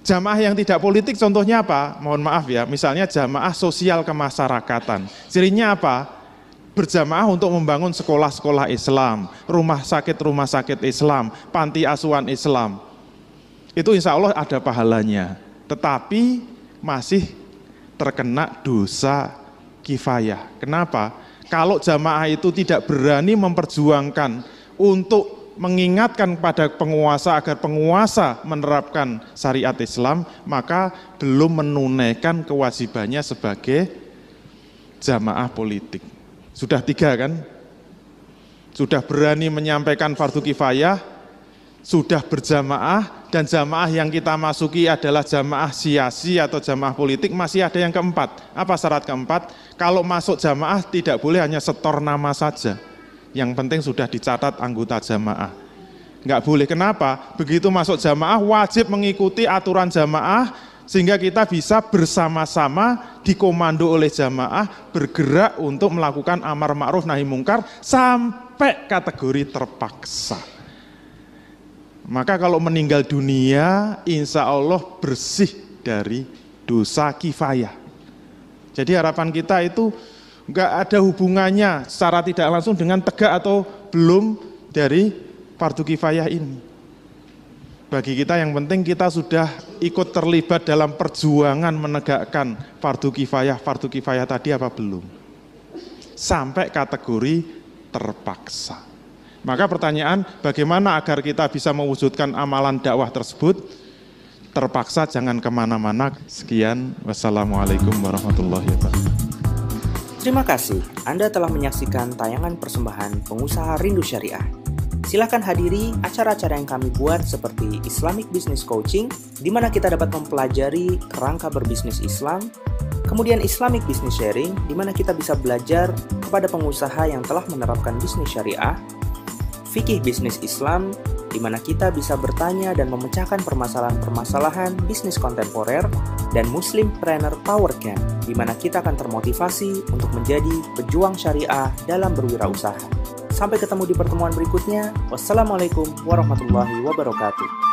Jamaah yang tidak politik contohnya apa? Mohon maaf ya, misalnya jamaah sosial kemasyarakatan. Cirinya apa? Berjamaah untuk membangun sekolah-sekolah Islam, rumah sakit Islam, panti asuhan Islam. Itu insya Allah ada pahalanya. Tetapi masih terkena dosa kifayah. Kenapa? Kalau jamaah itu tidak berani memperjuangkan untuk mengingatkan pada penguasa agar penguasa menerapkan syariat Islam, maka belum menunaikan kewajibannya sebagai jamaah politik. Sudah 3 kan? Sudah berani menyampaikan fardu kifayah, sudah berjamaah, dan jamaah yang kita masuki adalah jamaah siasi atau jamaah politik. Masih ada yang keempat. Apa syarat keempat? Kalau masuk jamaah tidak boleh hanya setor nama saja. Yang penting sudah dicatat anggota jamaah. Nggak boleh, kenapa? Begitu masuk jamaah wajib mengikuti aturan jamaah, sehingga kita bisa bersama-sama dikomando oleh jamaah bergerak untuk melakukan amar ma'ruf nahi mungkar sampai kategori terpaksa. Maka kalau meninggal dunia, insya Allah bersih dari dosa kifayah. Jadi harapan kita itu nggak ada hubungannya secara tidak langsung dengan tegak atau belum dari fardu kifayah ini. Bagi kita yang penting kita sudah ikut terlibat dalam perjuangan menegakkan fardu kifayah tadi apa belum? Sampai kategori terpaksa. Maka pertanyaan, bagaimana agar kita bisa mewujudkan amalan dakwah tersebut? Terpaksa jangan kemana-mana. Sekian, wassalamualaikum warahmatullahi wabarakatuh. Terima kasih, Anda telah menyaksikan tayangan persembahan Pengusaha Rindu Syariah. Silakan hadiri acara-acara yang kami buat seperti Islamic Business Coaching, di mana kita dapat mempelajari kerangka berbisnis Islam, kemudian Islamic Business Sharing, di mana kita bisa belajar kepada pengusaha yang telah menerapkan bisnis syariah, Fikih Bisnis Islam, di mana kita bisa bertanya dan memecahkan permasalahan-permasalahan bisnis kontemporer, dan Muslimpreneur Power Camp, di mana kita akan termotivasi untuk menjadi pejuang syariah dalam berwirausaha. Sampai ketemu di pertemuan berikutnya. Wassalamualaikum warahmatullahi wabarakatuh.